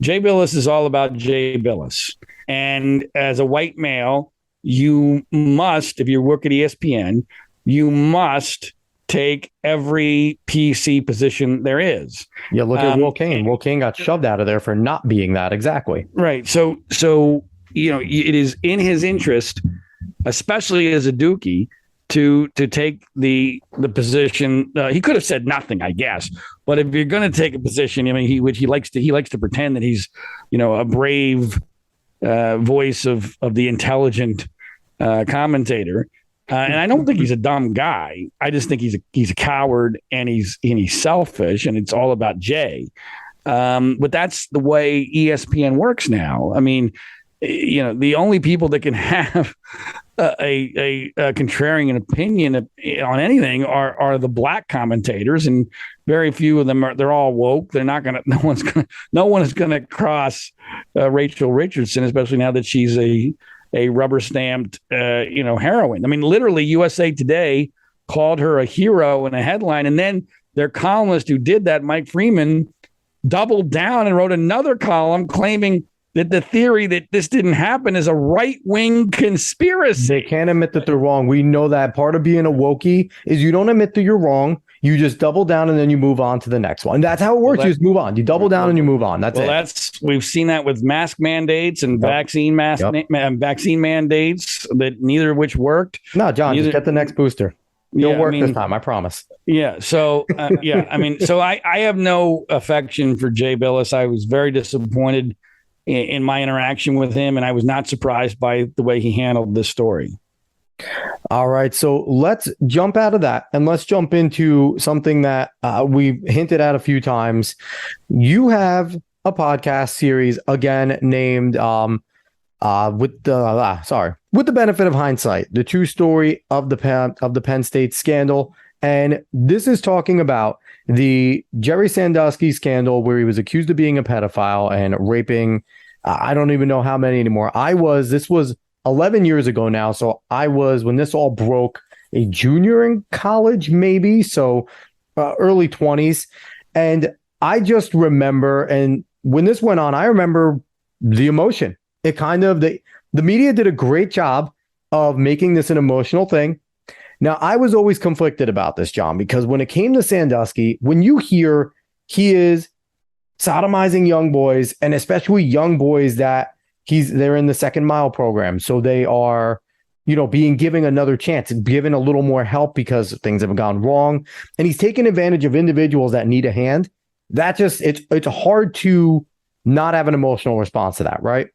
Jay Bilas is all about Jay Bilas. And as a white male, you must, if you work at ESPN, you must take every PC position there is. Yeah, look at Will Kane. Will Kane got shoved out of there for not being that. Exactly. Right. So you know, it is in his interest, especially as a Dookie, to take the position. He could have said nothing, I guess. But if you're going to take a position, I mean, he likes to pretend that he's, you know, a brave voice of the intelligent commentator. And I don't think he's a dumb guy. I just think he's a coward, and he's selfish, and it's all about Jay. But that's the way ESPN works now. I mean, you know, the only people that can have a contrarian opinion on anything are the black commentators, and very few of them they're all woke. They're not gonna. No one is gonna cross Rachel Richardson, especially now that she's a rubber stamped, heroine. I mean, literally, USA Today called her a hero in a headline, and then their columnist who did that, Mike Freeman, doubled down and wrote another column claiming that the theory that this didn't happen is a right-wing conspiracy. They can't admit that they're wrong. We know that part of being a wokie is you don't admit that you're wrong. You just double down and then you move on to the next one. That's how it works. You just move on. You double down and you move on. That's it. We've seen that with mask mandates and vaccine mandates, that neither of which worked. No, John, just get the next booster. You'll work this time, I promise. Yeah. So, I mean, so I have no affection for Jay Bilas. I was very disappointed in my interaction with him, and I was not surprised by the way he handled this story. All right, so let's jump out of that and let's jump into something that we've hinted at a few times. You have a podcast series again named with the benefit of hindsight, the true story of the Penn State scandal, and this is talking about the Jerry Sandusky scandal, where he was accused of being a pedophile and raping. I don't even know how many anymore. This was 11 years ago now. So I was, when this all broke, a junior in college, maybe. So early 20s. And I just remember, and when this went on, I remember the emotion. It kind of, the media did a great job of making this an emotional thing. Now, I was always conflicted about this, John, because when it came to Sandusky, when you hear he is sodomizing young boys, and especially young boys that they're in the second mile program. So they are, being given another chance and given a little more help because things have gone wrong. And he's taking advantage of individuals that need a hand. That just, it's hard to not have an emotional response to that, right?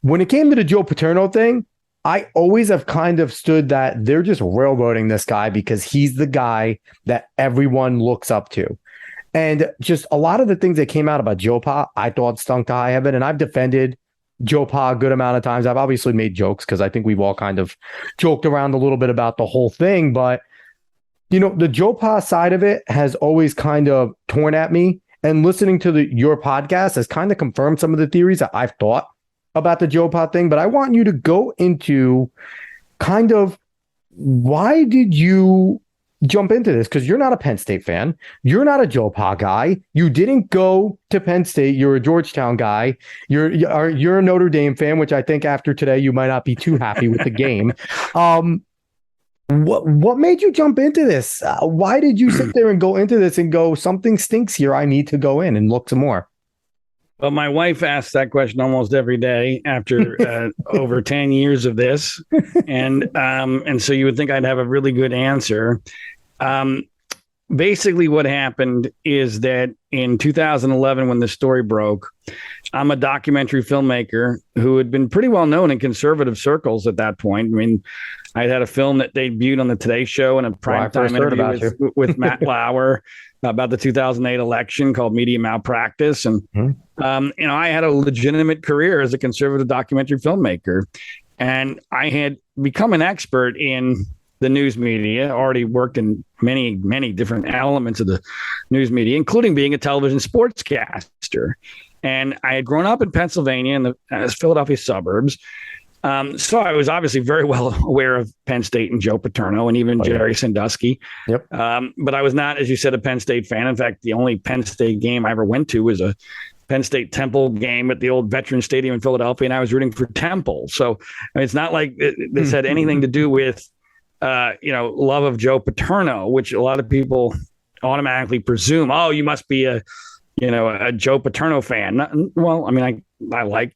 When it came to the Joe Paterno thing, I always have kind of stood that they're just railroading this guy because he's the guy that everyone looks up to. And just a lot of the things that came out about Joe Pa, I thought stunk to high heaven. And I've defended Joe Pa a good amount of times. I've obviously made jokes because I think we've all kind of joked around a little bit about the whole thing. But, the Joe Pa side of it has always kind of torn at me. And listening to your podcast has kind of confirmed some of the theories that I've thought about the Joe Pa thing. But I want you to go into kind of, why did you jump into this? Because you're not a Penn State fan. You're not a Joe Pa guy. You didn't go to Penn State. You're a Georgetown guy. You're a Notre Dame fan, which I think after today you might not be too happy with the game. What made you jump into this? Why did you sit there and go into this and go, something stinks here, I need to go in and look some more? Well, my wife asks that question almost every day after over 10 years of this. And so you would think I'd have a really good answer. Basically, what happened is that in 2011, when the story broke, I'm a documentary filmmaker who had been pretty well known in conservative circles at that point. I mean, I had a film that debuted on the Today Show in a primetime interview with Matt Lauer about the 2008 election called Media Malpractice. And, I had a legitimate career as a conservative documentary filmmaker. And I had become an expert in the news media, already worked in many, many different elements of the news media, including being a television sportscaster. And I had grown up in Pennsylvania in the Philadelphia suburbs. So I was obviously very well aware of Penn State and Joe Paterno and even Jerry Sandusky. Yep. But I was not, as you said, a Penn State fan. In fact, the only Penn State game I ever went to was a Penn State Temple game at the old Veterans Stadium in Philadelphia, and I was rooting for Temple. So I mean, it's not like this had anything to do with, love of Joe Paterno, which a lot of people automatically presume, oh, you must be a Joe Paterno fan. Well, I mean, I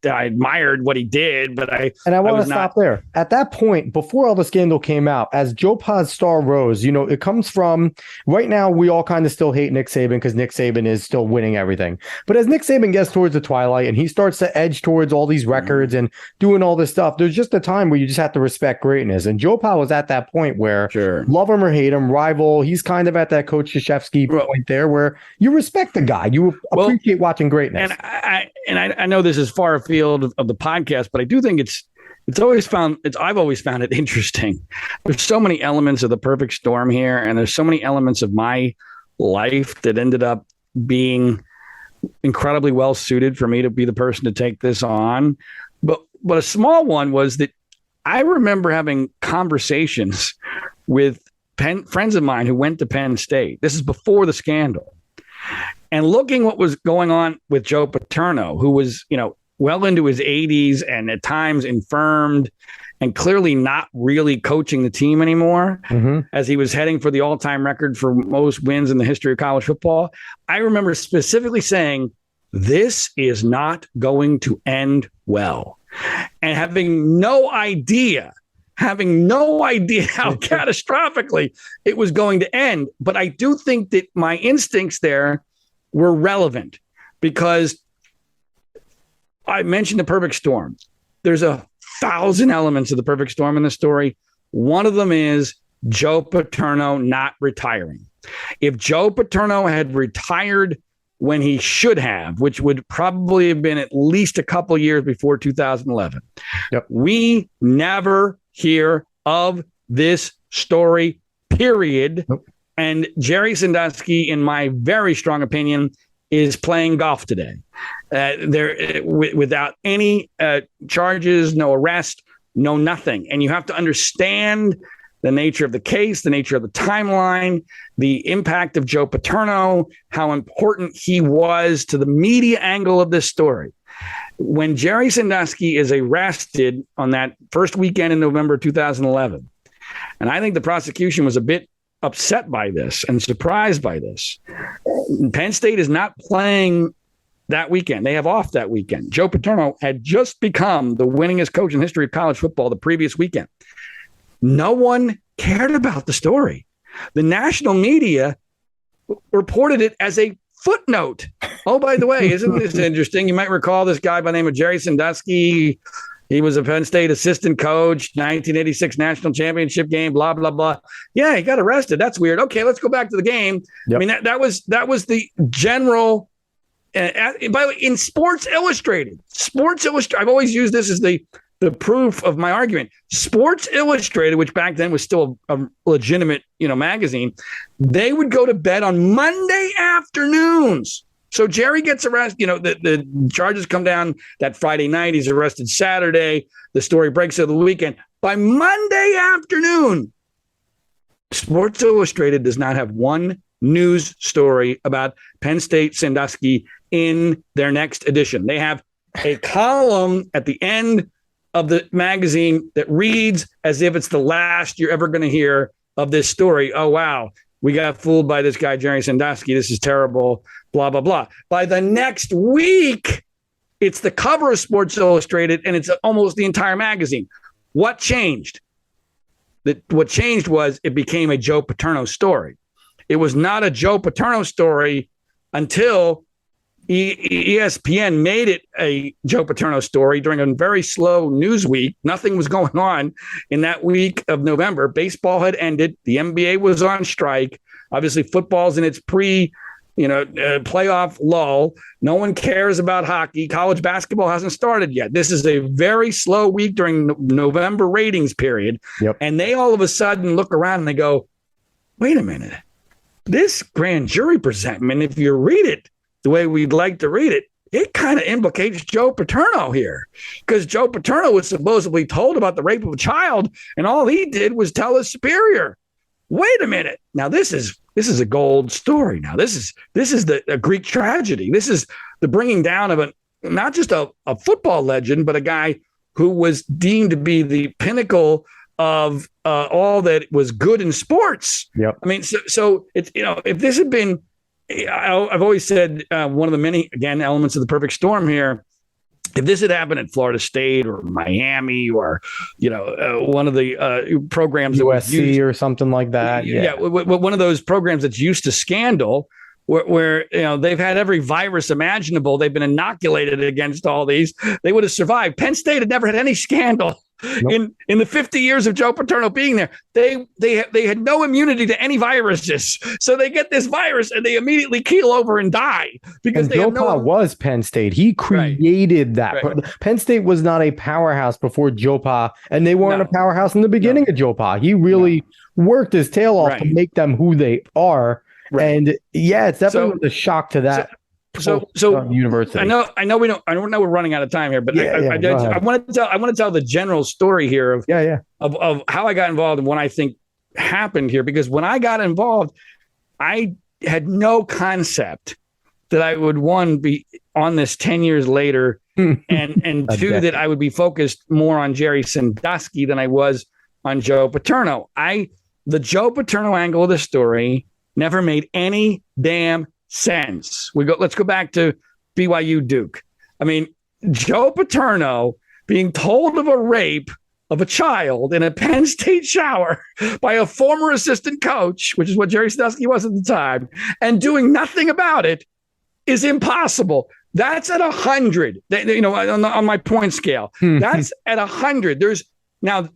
admired what he did, but I want to stop there. At that point, before all the scandal came out, as Joe Pa's star rose, it comes from right now. We all kind of still hate Nick Saban because Nick Saban is still winning everything. But as Nick Saban gets towards the twilight and he starts to edge towards all these records and doing all this stuff, there's just a time where you just have to respect greatness. And Joe Pa was at that point where love him or hate him, rival. He's kind of at that Coach Krzyzewski point there where you respect the guy. You appreciate watching greatness. And I know this is far afield of the podcast, but I do think I've always found it interesting. There's so many elements of the perfect storm here, and there's so many elements of my life that ended up being incredibly well suited for me to be the person to take this on. But a small one was that I remember having conversations with friends of mine who went to Penn State. This is before the scandal. And looking what was going on with Joe Paterno, who was, well into his 80s and at times infirmed and clearly not really coaching the team anymore as he was heading for the all-time record for most wins in the history of college football. I remember specifically saying, this is not going to end well. And having no idea how catastrophically it was going to end. But I do think that my instincts there were relevant because I mentioned the perfect storm. There's 1,000 elements of the perfect storm in the story. One of them is Joe Paterno not retiring. If Joe Paterno had retired when he should have, which would probably have been at least a couple years before 2011, we never hear of this story, period. And Jerry Sandusky, in my very strong opinion, is playing golf today. Without any charges, no arrest, no nothing. And you have to understand the nature of the case, the nature of the timeline, the impact of Joe Paterno, how important he was to the media angle of this story. When Jerry Sandusky is arrested on that first weekend in November 2011, and I think the prosecution was a bit upset by this and surprised by this. Penn State is not playing that weekend. They have off that weekend. Joe Paterno had just become the winningest coach in the history of college football the previous weekend. No one cared about the story. The national media reported it as a footnote. Oh, by the way, isn't this interesting? You might recall this guy by the name of Jerry Sandusky. He was a Penn State assistant coach, 1986 national championship game, blah, blah, blah. Yeah, he got arrested. That's weird. Okay, let's go back to the game. Yep. I mean, that was the general. By the way, in Sports Illustrated, I've always used this as the proof of my argument. Sports Illustrated, which back then was still a legitimate, magazine, they would go to bed on Monday afternoons. So Jerry gets arrested. The charges come down that Friday night. He's arrested Saturday. The story breaks over the weekend. By Monday afternoon, Sports Illustrated does not have one news story about Penn State Sandusky in their next edition. They have a column at the end of the magazine that reads as if it's the last you're ever going to hear of this story. Oh, wow. We got fooled by this guy, Jerry Sandusky. This is terrible, blah, blah, blah. By the next week, it's the cover of Sports Illustrated, and it's almost the entire magazine. What changed? What changed was it became a Joe Paterno story. It was not a Joe Paterno story until ESPN made it a Joe Paterno story during a very slow news week. Nothing was going on in that week of November. Baseball had ended. The NBA was on strike. Obviously, football's in its playoff lull. No one cares about hockey. College basketball hasn't started yet. This is a very slow week during November ratings period. Yep. And they all of a sudden look around and they go, wait a minute. This grand jury presentment, if you read it the way we'd like to read it, it kind of implicates Joe Paterno here, because Joe Paterno was supposedly told about the rape of a child, and all he did was tell his superior. Wait a minute. Now, this is a gold story. Now, this is a Greek tragedy. This is the bringing down of not just a football legend, but a guy who was deemed to be the pinnacle of all that was good in sports. Yep. I mean, so it's, if this had been, I've always said one of the many, again, elements of the perfect storm here, if this had happened at Florida State or Miami or, one of the programs USC or something like that. Yeah. One of those programs that's used to scandal where they've had every virus imaginable. They've been inoculated against all these. They would have survived. Penn State had never had any scandal. Nope. In the 50 years of Joe Paterno being there. They had no immunity to any viruses. So they get this virus and they immediately keel over and die because Joe Pa was Penn State. He created that. Right. Penn State was not a powerhouse before Joe Pa, and they weren't a powerhouse in the beginning of Joe Pa. He really worked his tail off to make them who they are. Right. And it's definitely a shock to that. So university. I know we're running out of time here, but I want to tell the general story here of how I got involved and what I think happened here, because when I got involved, I had no concept that I would, one, be on this 10 years later, and two, that I would be focused more on Jerry Sandusky than I was on Joe Paterno. The Joe Paterno angle of the story never made any damn sense. Let's go back to BYU Duke. I mean, Joe Paterno being told of a rape of a child in a Penn State shower by a former assistant coach, which is what Jerry Sandusky was at the time, and doing nothing about it is impossible. That's at 100. On my point scale, that's at 100. There's now,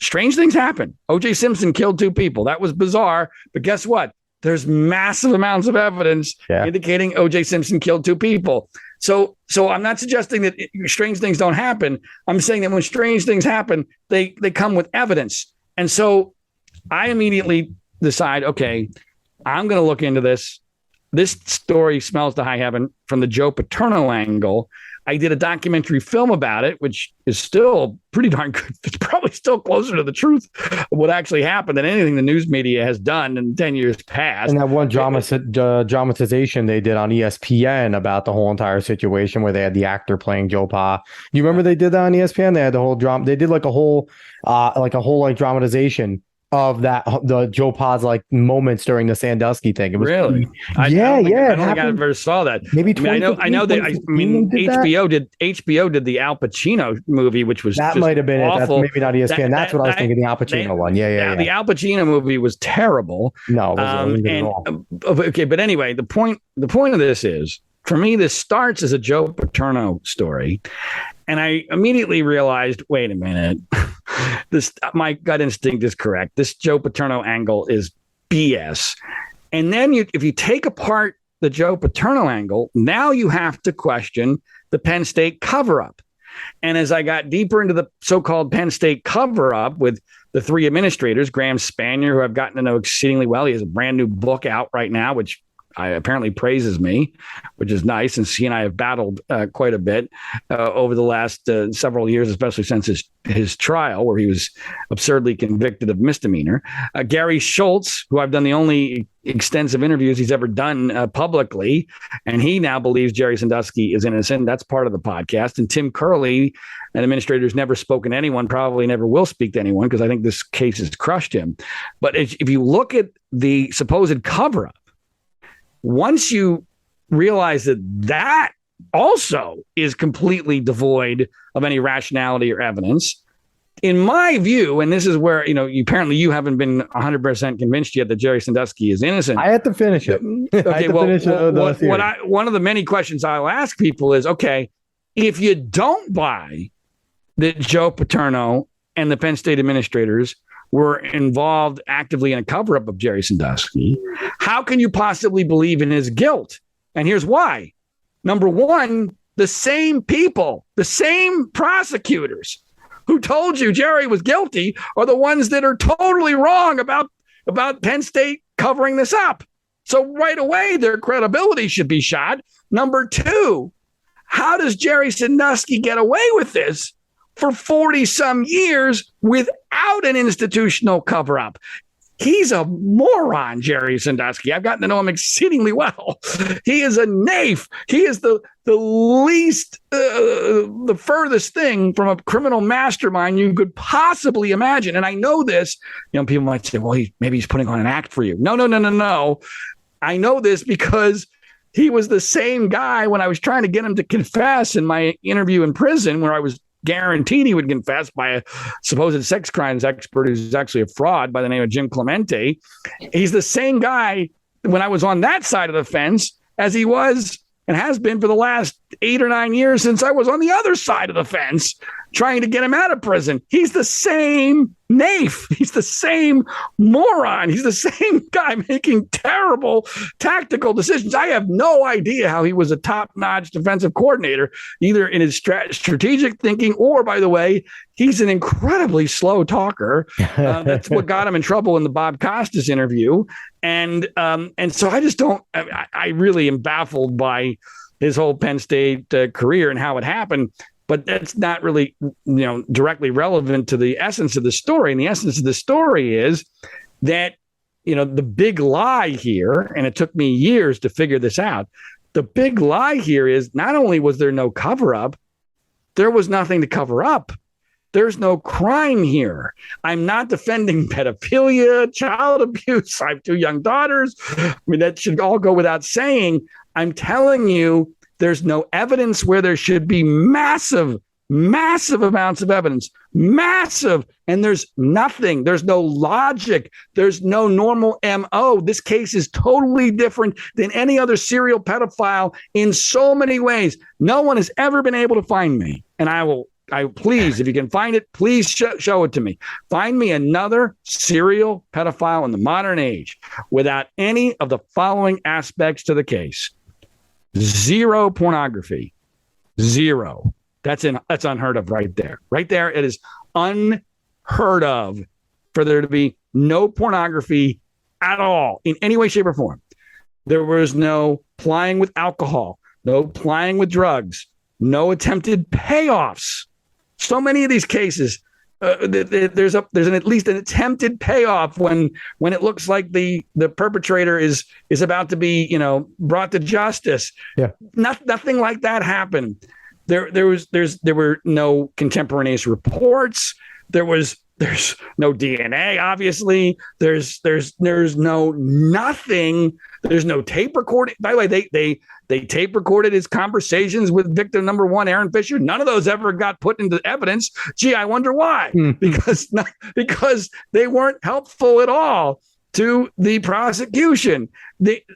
strange things happen. O.J. Simpson killed 2 people. That was bizarre, but guess what? There's massive amounts of evidence indicating O.J. Simpson killed 2 people. So I'm not suggesting that strange things don't happen. I'm saying that when strange things happen, they come with evidence. And so I immediately decide, okay, I'm going to look into this. This story smells to high heaven from the Joe Paterno angle. I did a documentary film about it, which is still pretty darn good. It's probably still closer to the truth of what actually happened than anything the news media has done in 10 years past. And that one dramatization they did on ESPN about the whole entire situation where they had the actor playing Joe Pa. You remember they did that on ESPN? They had the whole drama. They did like a whole dramatization of the Joe Pa's moments during the Sandusky thing. It was really, I don't think I ever saw that. Maybe I know that. HBO did the Al Pacino movie, which was that might have been awful. It. That's maybe not ESPN. That's what I was thinking. The Al Pacino one. Yeah. The Al Pacino movie was terrible. No, it wasn't at all. Okay, but anyway, the point of this is, for me, this starts as a Joe Paterno story, and I immediately realized, wait a minute. My gut instinct is correct. This Joe Paterno angle is BS. And then if you take apart the Joe Paterno angle, now you have to question the Penn State cover-up. And as I got deeper into the so-called Penn State cover-up with the 3 administrators, Graham Spanier, who I've gotten to know exceedingly well, he has a brand new book out right now, which apparently praises me, which is nice. And he and I have battled quite a bit over the last several years, especially since his trial, where he was absurdly convicted of misdemeanor. Gary Schultz, who I've done the only extensive interviews he's ever done publicly, and he now believes Jerry Sandusky is innocent. That's part of the podcast. And Tim Curley, an administrator who's never spoken to anyone, probably never will speak to anyone, because I think this case has crushed him. But if you look at the supposed cover-up, once you realize that also is completely devoid of any rationality or evidence, in my view, and this is where, apparently you haven't been 100% convinced yet that Jerry Sandusky is innocent. I had to finish it. Okay, one of the many questions I'll ask people is, okay, if you don't buy that Joe Paterno and the Penn State administrators were involved actively in a cover-up of Jerry Sandusky, how can you possibly believe in his guilt? And here's why. Number one, the same people, the same prosecutors who told you Jerry was guilty are the ones that are totally wrong about Penn State covering this up. So right away, their credibility should be shot. Number two, how does Jerry Sandusky get away with this for 40-some years without an institutional cover-up? He's a moron, Jerry Sandusky. I've gotten to know him exceedingly well. He is a naif. He is the least, the furthest thing from a criminal mastermind you could possibly imagine. And I know this. People might say, well, maybe he's putting on an act for you. No. I know this because he was the same guy when I was trying to get him to confess in my interview in prison, where I was guaranteed he would confess by a supposed sex crimes expert who's actually a fraud by the name of Jim Clemente. He's the same guy when I was on that side of the fence as he was and has been for the last 8 or 9 years since I was on the other side of the fence trying to get him out of prison. He's the same naif. He's the same moron. He's the same guy making terrible tactical decisions. I have no idea how he was a top-notch defensive coordinator, either in his strategic thinking or, by the way, he's an incredibly slow talker. That's what got him in trouble in the Bob Costas interview. And so I just don't – I really am baffled by his whole Penn State career and how it happened. But that's not really, directly relevant to the essence of the story. And the essence of the story is that, the big lie here, and it took me years to figure this out. The big lie here is not only was there no cover up, there was nothing to cover up. There's no crime here. I'm not defending pedophilia, child abuse. I have 2 young daughters. I mean, that should all go without saying. I'm telling you, there's no evidence where there should be massive amounts of evidence. Massive. And there's nothing. There's no logic. There's no normal MO. This case is totally different than any other serial pedophile in so many ways. No one has ever been able to find me. And I please, if you can find it, please show it to me. Find me another serial pedophile in the modern age without any of the following aspects to the case. 0 pornography. 0. That's unheard of right there. Right there, it is unheard of for there to be no pornography at all in any way, shape, or form. There was no plying with alcohol, no plying with drugs, no attempted payoffs. So many of these cases, there's at least an attempted payoff when it looks like the perpetrator is about to be brought to justice. Yeah, nothing like that happened. There were no contemporaneous reports. There's no DNA. Obviously, there's no nothing. There's no tape recording. By the way, they tape recorded his conversations with victim number 1, Aaron Fisher. None of those ever got put into evidence. Gee, I wonder why. Because they weren't helpful at all to the prosecution.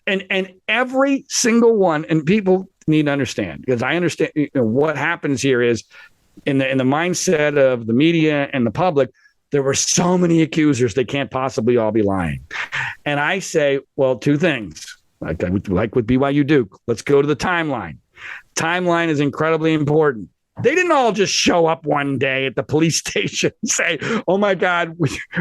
And every single one, and people need to understand, because I understand what happens here is in the mindset of the media and the public, there were so many accusers, they can't possibly all be lying. And I say, well, 2 things. Like with BYU Duke, let's go to the timeline. Timeline is incredibly important. They didn't all just show up one day at the police station and say, oh my God,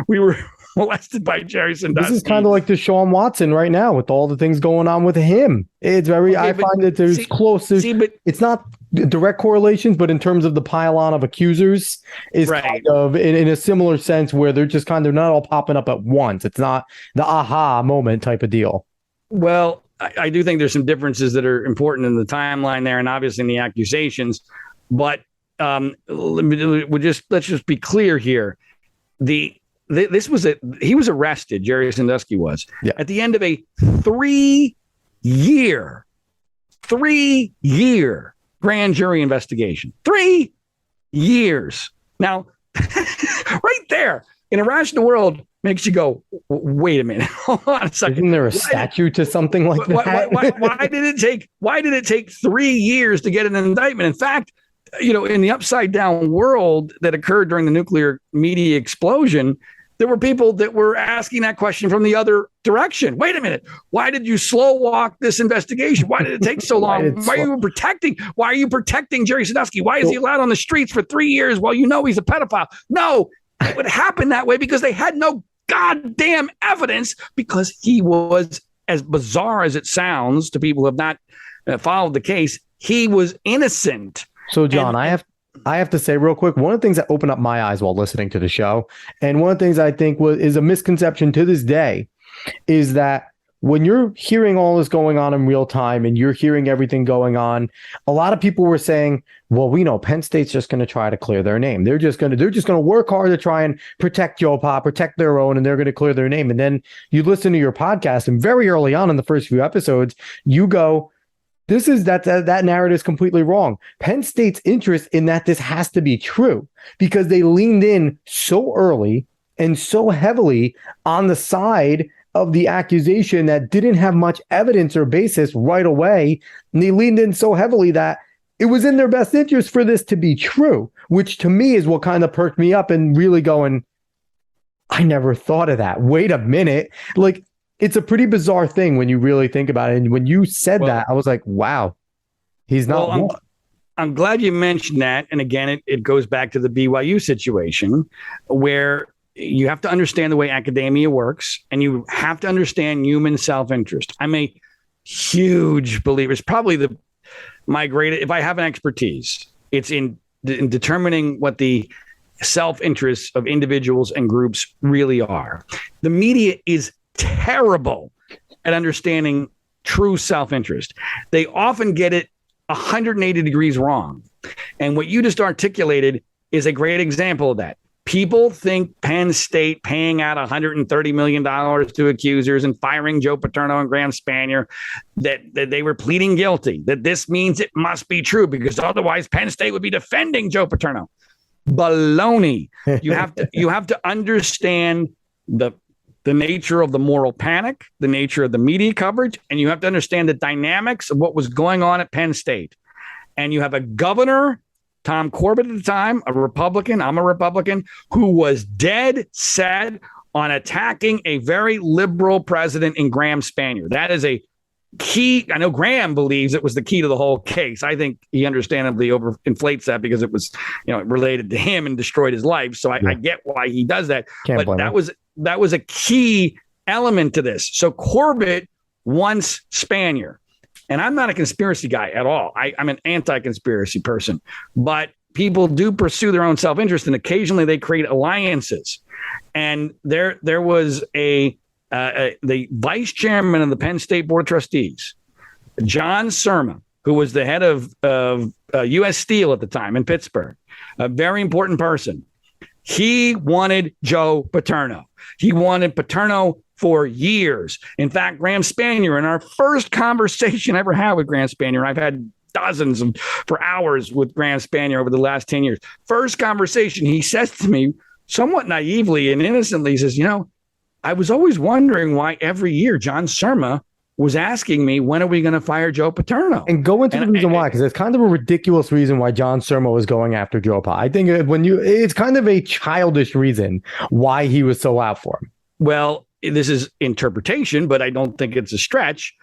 we were molested by Jerry Sandusky. This is kind of like Deshaun Watson right now with all the things going on with him. It's very, I find that there's close. But it's not direct correlations, but in terms of the pylon of accusers is kind of in a similar sense where they're just kind of not all popping up at once. It's not the aha moment type of deal. Well, I do think there's some differences that are important in the timeline there and obviously in the accusations, but let's just be clear here. He was arrested, Jerry Sandusky was, at the end of a 3-year grand jury investigation. 3 years. Now, right there, in a rational world, makes you go, wait a minute, hold on a second. Isn't there a statute to something like that? Why did it take 3 years to get an indictment? In fact, in the upside down world that occurred during the nuclear media explosion, there were people that were asking that question from the other direction. Wait a minute. Why did you slow walk this investigation? Why did it take so long? Why are you protecting Jerry Sandusky? Why is he allowed on the streets for 3 years while he's a pedophile? No, it would happen that way because they had no goddamn evidence, because he was, as bizarre as it sounds to people who have not followed the case, he was innocent. So, John, I have to say real quick, one of the things that opened up my eyes while listening to the show, and one of the things I think is a misconception to this day, is that when you're hearing all this going on in real time and you're hearing everything going on, a lot of people were saying, well, we know Penn State's just going to try to clear their name. They're just going to work hard to try and protect Joe Pa, protect their own, and they're going to clear their name. And then you listen to your podcast, and very early on in the first few episodes, you go, that narrative is completely wrong. Penn State's interest in that this has to be true because they leaned in so early and so heavily on the side of the accusation that didn't have much evidence or basis right away. And they leaned in so heavily that it was in their best interest for this to be true, which to me is what kind of perked me up and really going, I never thought of that. Wait a minute. Like, it's a pretty bizarre thing when you really think about it. And when you said that, I was like, wow, he's not. Well, I'm glad you mentioned that. And again, it goes back to the BYU situation where you have to understand the way academia works and you have to understand human self-interest. I'm a huge believer. It's probably my greatest, if I have an expertise, it's in determining what the self-interests of individuals and groups really are. The media is terrible at understanding true self-interest. They often get it 180 degrees wrong. And what you just articulated is a great example of that. People think Penn State paying out $130 million to accusers and firing Joe Paterno and Graham Spanier, that they were pleading guilty, that this means it must be true because otherwise Penn State would be defending Joe Paterno. Baloney. You have to understand the nature of the moral panic, the nature of the media coverage, and you have to understand the dynamics of what was going on at Penn State. And you have a governor, Tom Corbett at the time, a Republican, I'm a Republican, who was dead set on attacking a very liberal president in Graham Spanier. That is a key. I know Graham believes it was the key to the whole case. I think he understandably overinflates that because it was, related to him and destroyed his life. So I get why he does that. But that was a key element to this. So Corbett wants Spanier. And I'm not a conspiracy guy at all. I'm an anti-conspiracy person. But people do pursue their own self-interest, and occasionally they create alliances. And there was the vice chairman of the Penn State Board of Trustees, John Surma, who was the head of U.S. Steel at the time in Pittsburgh, a very important person. He wanted Joe Paterno. He wanted Paterno for years. In fact, Graham Spanier, in our first conversation I ever had with Graham Spanier, I've had dozens for hours with Graham Spanier over the last 10 years. First conversation, he says to me, somewhat naively and innocently, he says, I was always wondering why every year John Surma was asking me, when are we going to fire Joe Paterno? And go into the reason why, because it's kind of a ridiculous reason why John Surma was going after Joe Pa. I think it's kind of a childish reason why he was so out for him. Well, this is interpretation, but I don't think it's a stretch.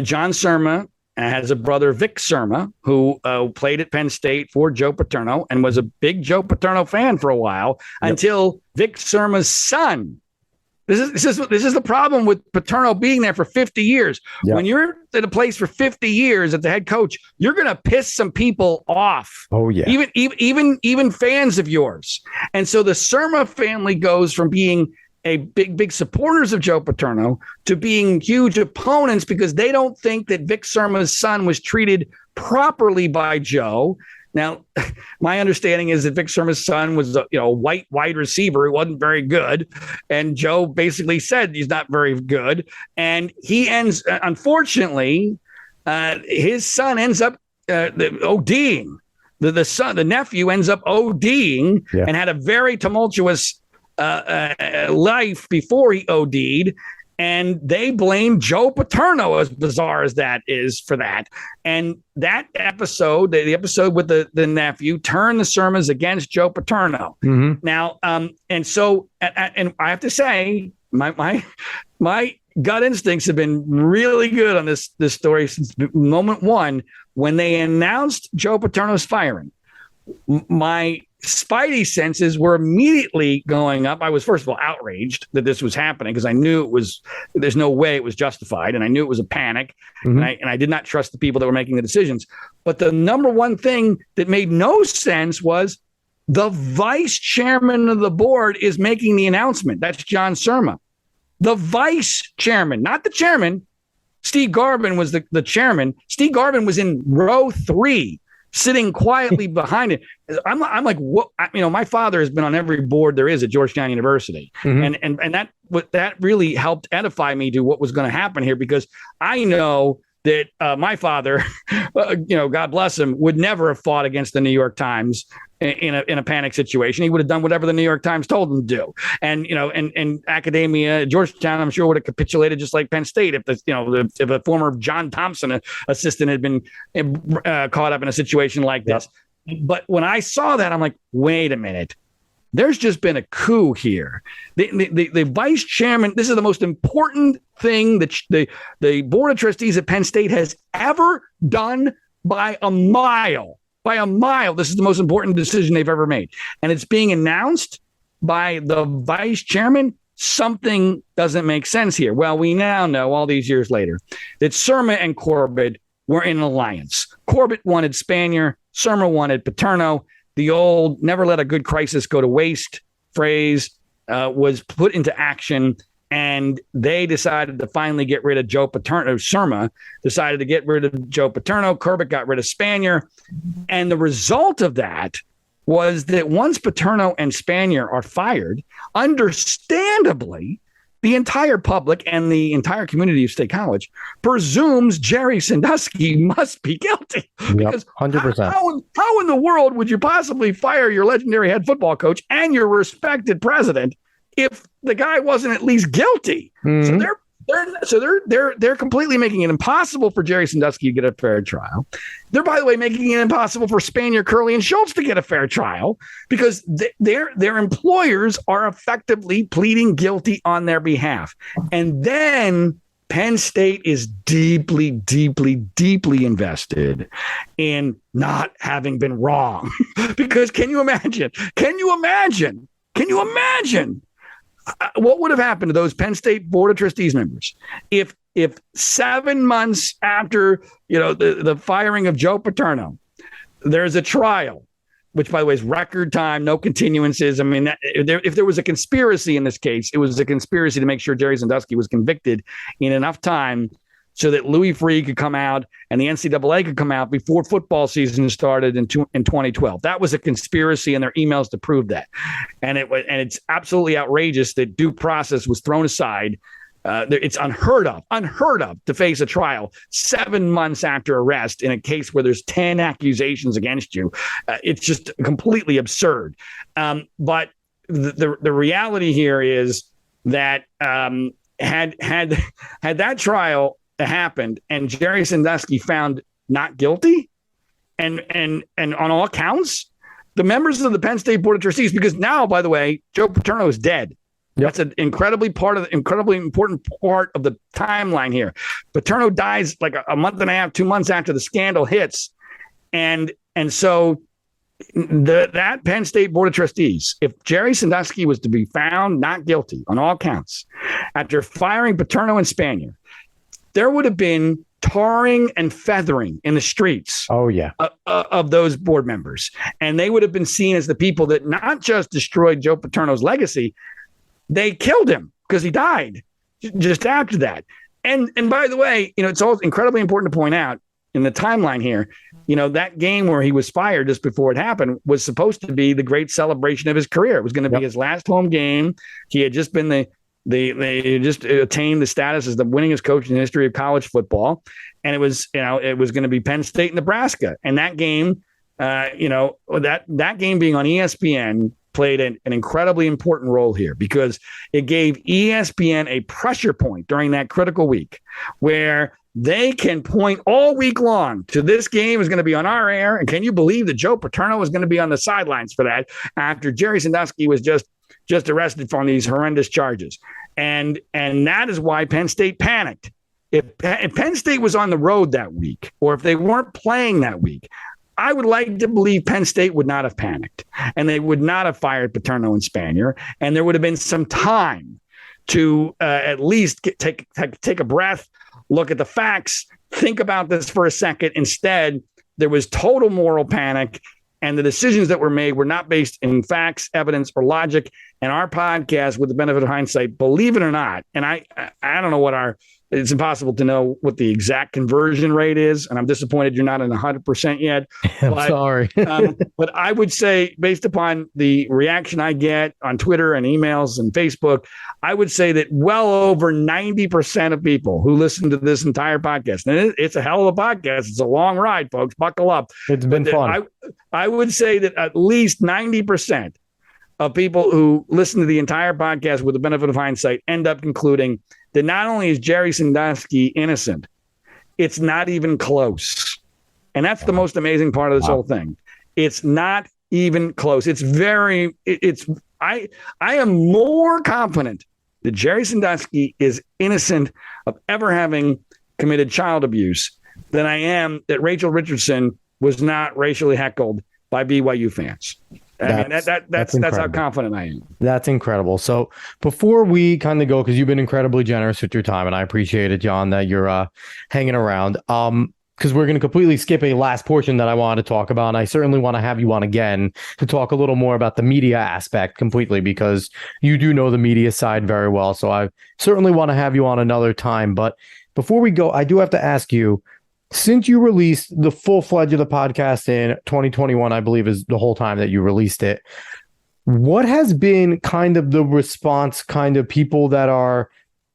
John Surma has a brother, Vic Surma, who played at Penn State for Joe Paterno and was a big Joe Paterno fan for a while until Vic Surma's son This is the problem with Paterno being there for 50 years. Yep. When you're at a place for 50 years as the head coach, you're going to piss some people off. Oh yeah, even fans of yours. And so the Surma family goes from being a big supporters of Joe Paterno to being huge opponents because they don't think that Vic Surma's son was treated properly by Joe. Now, my understanding is that Vic Surma's son was a white wide receiver who wasn't very good, and Joe basically said he's not very good, and he ends, unfortunately, his son ends up ODing. The nephew ends up ODing and had a very tumultuous life before he OD'd. And they blame Joe Paterno, as bizarre as that is, for that. And that episode, the episode with the nephew, turned the Surmas against Joe Paterno. Mm-hmm. Now, and so, and I have to say, my gut instincts have been really good on this story since moment one when they announced Joe Paterno's firing. My spidey senses were immediately going up. I was, first of all, outraged that this was happening because I knew there's no way it was justified. And I knew it was a panic. Mm-hmm. And I did not trust the people that were making the decisions. But the number one thing that made no sense was the vice chairman of the board is making the announcement. That's John Surma. The vice chairman, not the chairman. Steve Garvin was the chairman. Steve Garvin was in row 3. Sitting quietly behind it. I'm like, what? My father has been on every board there is at Georgetown University. Mm-hmm. And that really helped edify me to what was going to happen here, because I know that my father, God bless him, would never have fought against the New York Times in a panic situation. He would have done whatever the New York Times told him to do. And, and academia, Georgetown, I'm sure would have capitulated just like Penn State if a former John Thompson assistant had been caught up in a situation like this. Yep. But when I saw that, I'm like, wait a minute. There's just been a coup here. The vice chairman, this is the most important thing that the board of trustees at Penn State has ever done by a mile. By a mile, this is the most important decision they've ever made. And it's being announced by the vice chairman. Something doesn't make sense here. Well, we now know all these years later that Surma and Corbett were in an alliance. Corbett wanted Spanier. Surma wanted Paterno. The old never let a good crisis go to waste phrase was put into action. And they decided to finally get rid of Joe Paterno. Surma decided to get rid of Joe Paterno. Corbett got rid of Spanier. And the result of that was that once Paterno and Spanier are fired, understandably, the entire public and the entire community of State College presumes Jerry Sandusky must be guilty. Yep, because 100%. How in the world would you possibly fire your legendary head football coach and your respected president if the guy wasn't at least guilty? Mm-hmm. They're completely making it impossible for Jerry Sandusky to get a fair trial. They're, by the way, making it impossible for Spanier, Curley, and Schultz to get a fair trial because their employers are effectively pleading guilty on their behalf. And then Penn State is deeply, deeply, deeply invested in not having been wrong. Because can you imagine what would have happened to those Penn State Board of Trustees members if 7 months after the firing of Joe Paterno, there's a trial, which, by the way, is record time, no continuances. I mean, if there was a conspiracy in this case, it was a conspiracy to make sure Jerry Sandusky was convicted in enough time so that Louis Freeh could come out and the NCAA could come out before football season started in 2012. That was a conspiracy, and there are emails to prove that. And it's absolutely outrageous that due process was thrown aside. It's unheard of to face a trial 7 months after arrest in a case where there's 10 accusations against you. It's just completely absurd. But the reality here is that had that trial happened and Jerry Sandusky found not guilty and on all counts, the members of the Penn State Board of Trustees, because now, by the way, Joe Paterno is dead. Yep. That's an incredibly important part of the timeline here. Paterno dies like a month and a half, 2 months after the scandal hits. And so that Penn State Board of Trustees, if Jerry Sandusky was to be found not guilty on all counts after firing Paterno and Spanier, there would have been tarring and feathering in the streets. Oh, yeah. Of those board members. And they would have been seen as the people that not just destroyed Joe Paterno's legacy, they killed him because he died just after that. And by the way, it's all incredibly important to point out in the timeline here, that game where he was fired just before it happened was supposed to be the great celebration of his career. It was going to be his last home game. He had just been they just attained the status as the winningest coach in the history of college football. And it was going to be Penn State, Nebraska. And that game, that game being on ESPN played an incredibly important role here because it gave ESPN a pressure point during that critical week where they can point all week long to this game is going to be on our air. And can you believe that Joe Paterno was going to be on the sidelines for that after Jerry Sandusky was just arrested on these horrendous charges? And that is why Penn State panicked. If Penn State was on the road that week, or if they weren't playing that week, I would like to believe Penn State would not have panicked and they would not have fired Paterno and Spanier. And there would have been some time to at least take a breath, look at the facts, think about this for a second. Instead, there was total moral panic, and the decisions that were made were not based in facts, evidence, or logic. And our podcast, with the benefit of hindsight, believe it or not, and I don't know it's impossible to know what the exact conversion rate is, and I'm disappointed you're not in 100% yet. I'm sorry. But I would say, based upon the reaction I get on Twitter and emails and Facebook, I would say that well over 90% of people who listen to this entire podcast, and it's a hell of a podcast. It's a long ride, folks. Buckle up. It's been fun. I would say that at least 90% of people who listen to the entire podcast with the benefit of hindsight end up concluding that not only is Jerry Sandusky innocent, it's not even close. And that's the most amazing part of this whole thing. It's not even close. I am more confident that Jerry Sandusky is innocent of ever having committed child abuse than I am that Rachel Richardson was not racially heckled by BYU fans. That's how confident I am. That's incredible. So before we kind of go, because you've been incredibly generous with your time, and I appreciate it, John, that you're hanging around. Because we're going to completely skip a last portion that I wanted to talk about. And I certainly want to have you on again to talk a little more about the media aspect completely, because you do know the media side very well. So I certainly want to have you on another time. But before we go, I do have to ask you, since you released the full-fledged of the podcast in 2021, I believe is the whole time that you released it, what has been kind of the response, kind of people that are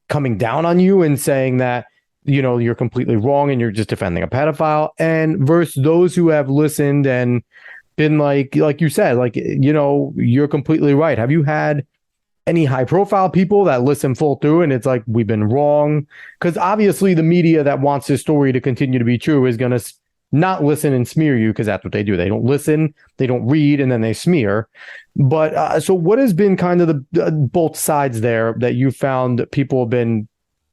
coming down on you and saying that, you're completely wrong and you're just defending a pedophile, and versus those who have listened and been like you said, you're completely right? Have you had any high profile people that listen full through and it's like, we've been wrong? Because obviously the media that wants this story to continue to be true is going to not listen and smear you, because that's what they do. They don't listen, they don't read, and then they smear. But so what has been kind of the both sides there that you found that people have been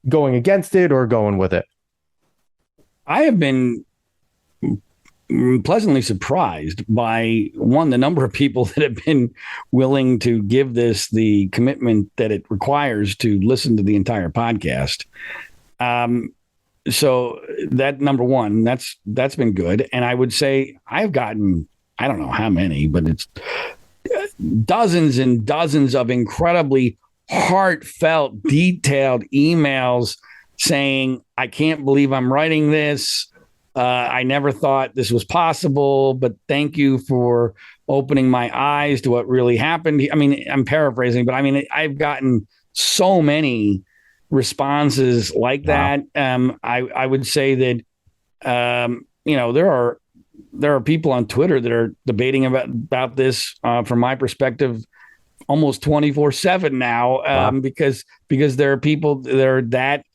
going against it or going with it? I have been pleasantly surprised by, one, the number of people that have been willing to give this the commitment that it requires to listen to the entire podcast. So that, number one, that's been good. And I would say I've gotten, I don't know how many, but it's dozens and dozens of incredibly heartfelt, detailed emails saying, I can't believe I'm writing this. I never thought this was possible, but thank you for opening my eyes to what really happened. I mean, I'm paraphrasing, but I mean, I've gotten so many responses like that. I would say that, there are people on Twitter that are debating about this from my perspective almost 24/7 now, because there are people that are that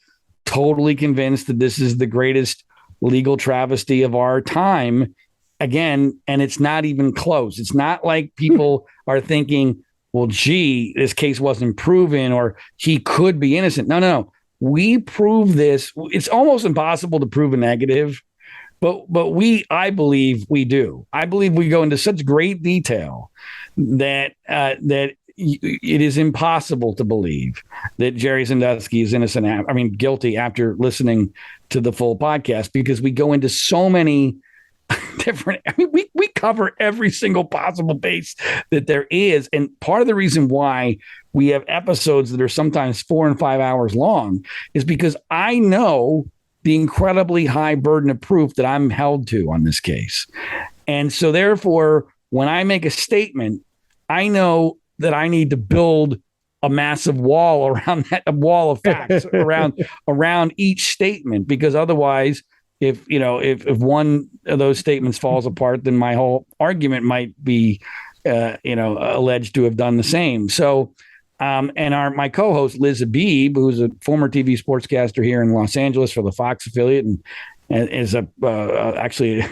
totally convinced that this is the greatest legal travesty of our time. Again, and it's not even close. It's not like people are thinking, well, gee, this case wasn't proven or he could be innocent. No. We prove this. It's almost impossible to prove a negative But I believe we do. I believe we go into such great detail that it is impossible to believe that Jerry Sandusky is guilty after listening to the full podcast, because we go into so many different. We cover every single possible base that there is, and part of the reason why we have episodes that are sometimes 4 and 5 hours long is because I know the incredibly high burden of proof that I'm held to on this case. And so therefore, when I make a statement, I know that I need to build a massive wall around that, a wall of facts around each statement, because otherwise, if one of those statements falls apart, then my whole argument might be, alleged to have done the same. So, and my co-host Liz Abib, who's a former TV sportscaster here in Los Angeles for the Fox affiliate, and is actually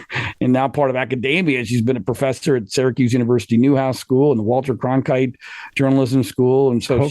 and now part of academia. She's been a professor at Syracuse University Newhouse School and the Walter Cronkite Journalism School, and so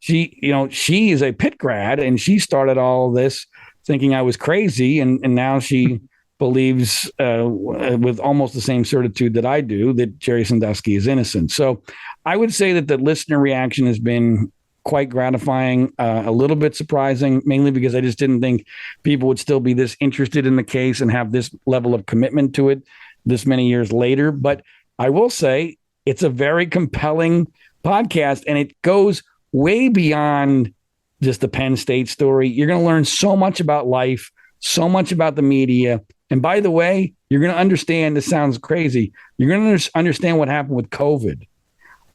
she is a Pitt grad, and she started all of this thinking I was crazy, and now she believes with almost the same certitude that I do that Jerry Sandusky is innocent. So I would say that the listener reaction has been quite gratifying, a little bit surprising, mainly because I just didn't think people would still be this interested in the case and have this level of commitment to it this many years later. But I will say it's a very compelling podcast, and it goes way beyond just the Penn State story. You're going to learn so much about life, so much about the media. And by the way, you're going to understand, this sounds crazy, you're going to understand what happened with COVID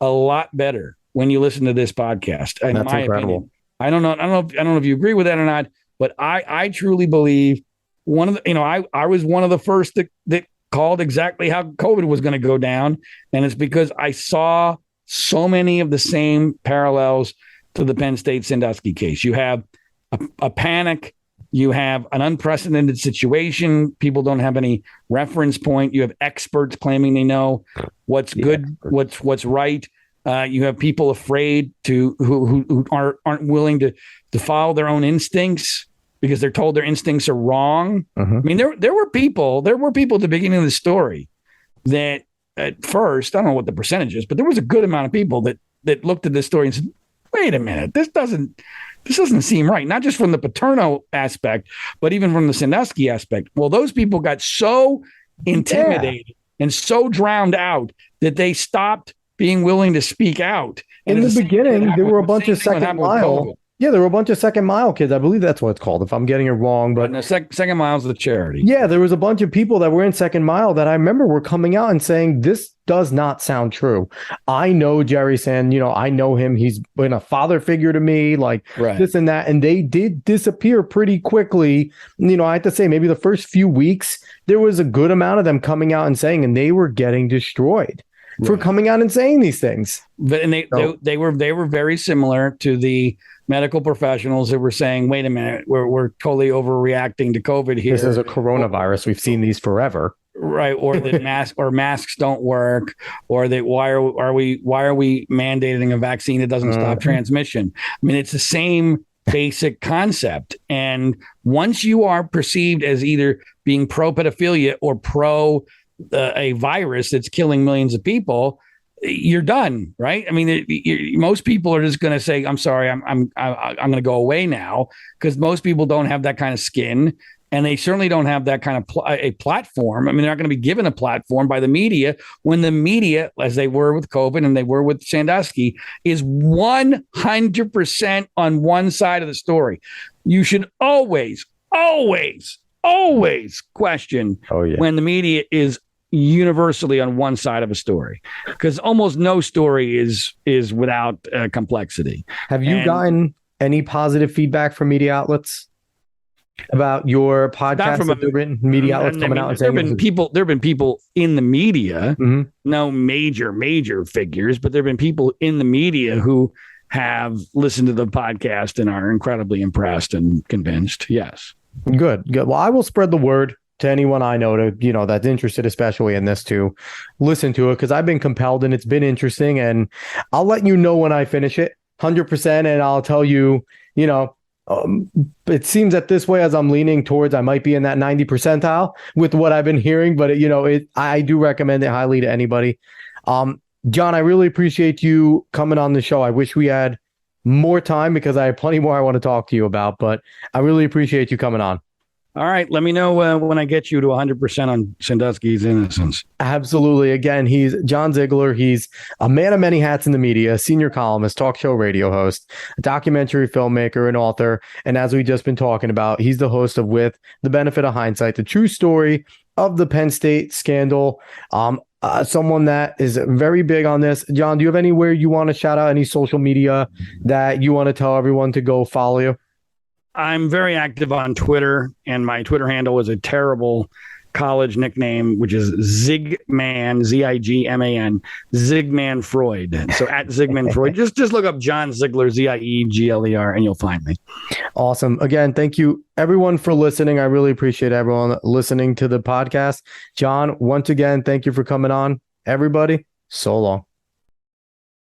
a lot better when you listen to this podcast. In That's my incredible. opinion. I don't know if you agree with that or not, but I truly believe I was one of the first that called exactly how COVID was going to go down. And it's because I saw so many of the same parallels to the Penn State Sandusky case. You have a panic. You have an unprecedented situation. People don't have any reference point. You have experts claiming they know what's good, what's right. You have people afraid who aren't willing to follow their own instincts because they're told their instincts are wrong. Mm-hmm. I mean, there were people at the beginning of the story that at first, I don't know what the percentage is, but there was a good amount of people that looked at this story and said, wait a minute, this doesn't seem right. Not just from the Paterno aspect, but even from the Sandusky aspect. Well, those people got so intimidated and so drowned out that they stopped being willing to speak out. In the beginning, there were a bunch of second mile. Yeah, there were a bunch of second mile kids. I believe that's what it's called, if I'm getting it wrong. But no, second mile is the charity. Yeah, there was a bunch of people that were in second mile that I remember were coming out and saying, this does not sound true. I know Jerry Sand, I know him. He's been a father figure to me, this and that. And they did disappear pretty quickly. I have to say, maybe the first few weeks, there was a good amount of them coming out and saying, and they were getting destroyed for coming out and saying these things. But they were very similar to the medical professionals that were saying, wait a minute, we're totally overreacting to COVID here. This is a coronavirus. We've seen these forever. Right. Or that masks don't work, or that why are we mandating a vaccine that doesn't stop transmission? I mean, it's the same basic concept. And once you are perceived as either being pro pedophilia or pro a virus that's killing millions of people, you're done, right? I mean, most people are just going to say, "I'm sorry, I'm going to go away now," because most people don't have that kind of skin, and they certainly don't have that kind of a platform. I mean, they're not going to be given a platform by the media when the media, as they were with COVID and they were with Sandusky, is 100% on one side of the story. You should always question when the media is universally on one side of a story, because almost no story is without complexity. Have you gotten any positive feedback from media outlets about your podcast? From written media outlets coming out and saying there have been people in the media, no major figures, but there have been people in the media who have listened to the podcast and are incredibly impressed and convinced. Yes. Good. Well, I will spread the word to anyone I know that's interested, especially in this, to listen to it, because I've been compelled and it's been interesting, and I'll let you know when I finish it 100%. And I'll tell you, It seems that this way, as I'm leaning towards, I might be in that 90 percentile with what I've been hearing, but I do recommend it highly to anybody. John, I really appreciate you coming on the show. I wish we had more time because I have plenty more I want to talk to you about, but I really appreciate you coming on. All right. Let me know when I get you to 100% on Sandusky's innocence. Absolutely. Again, he's John Ziegler. He's a man of many hats in the media, senior columnist, talk show radio host, a documentary filmmaker, and author. And as we've just been talking about, he's the host of With the Benefit of Hindsight, the true story of the Penn State scandal. Someone that is very big on this. John, do you have anywhere you want to shout out, any social media that you want to tell everyone to go follow you? I'm very active on Twitter, and my Twitter handle is a terrible college nickname, which is Zigman, Zigman, Zigman Freud. So at Zigman Freud, just look up John Ziegler, Ziegler, and you'll find me. Awesome. Again, thank you everyone for listening. I really appreciate everyone listening to the podcast. John, once again, thank you for coming on. Everybody, so long.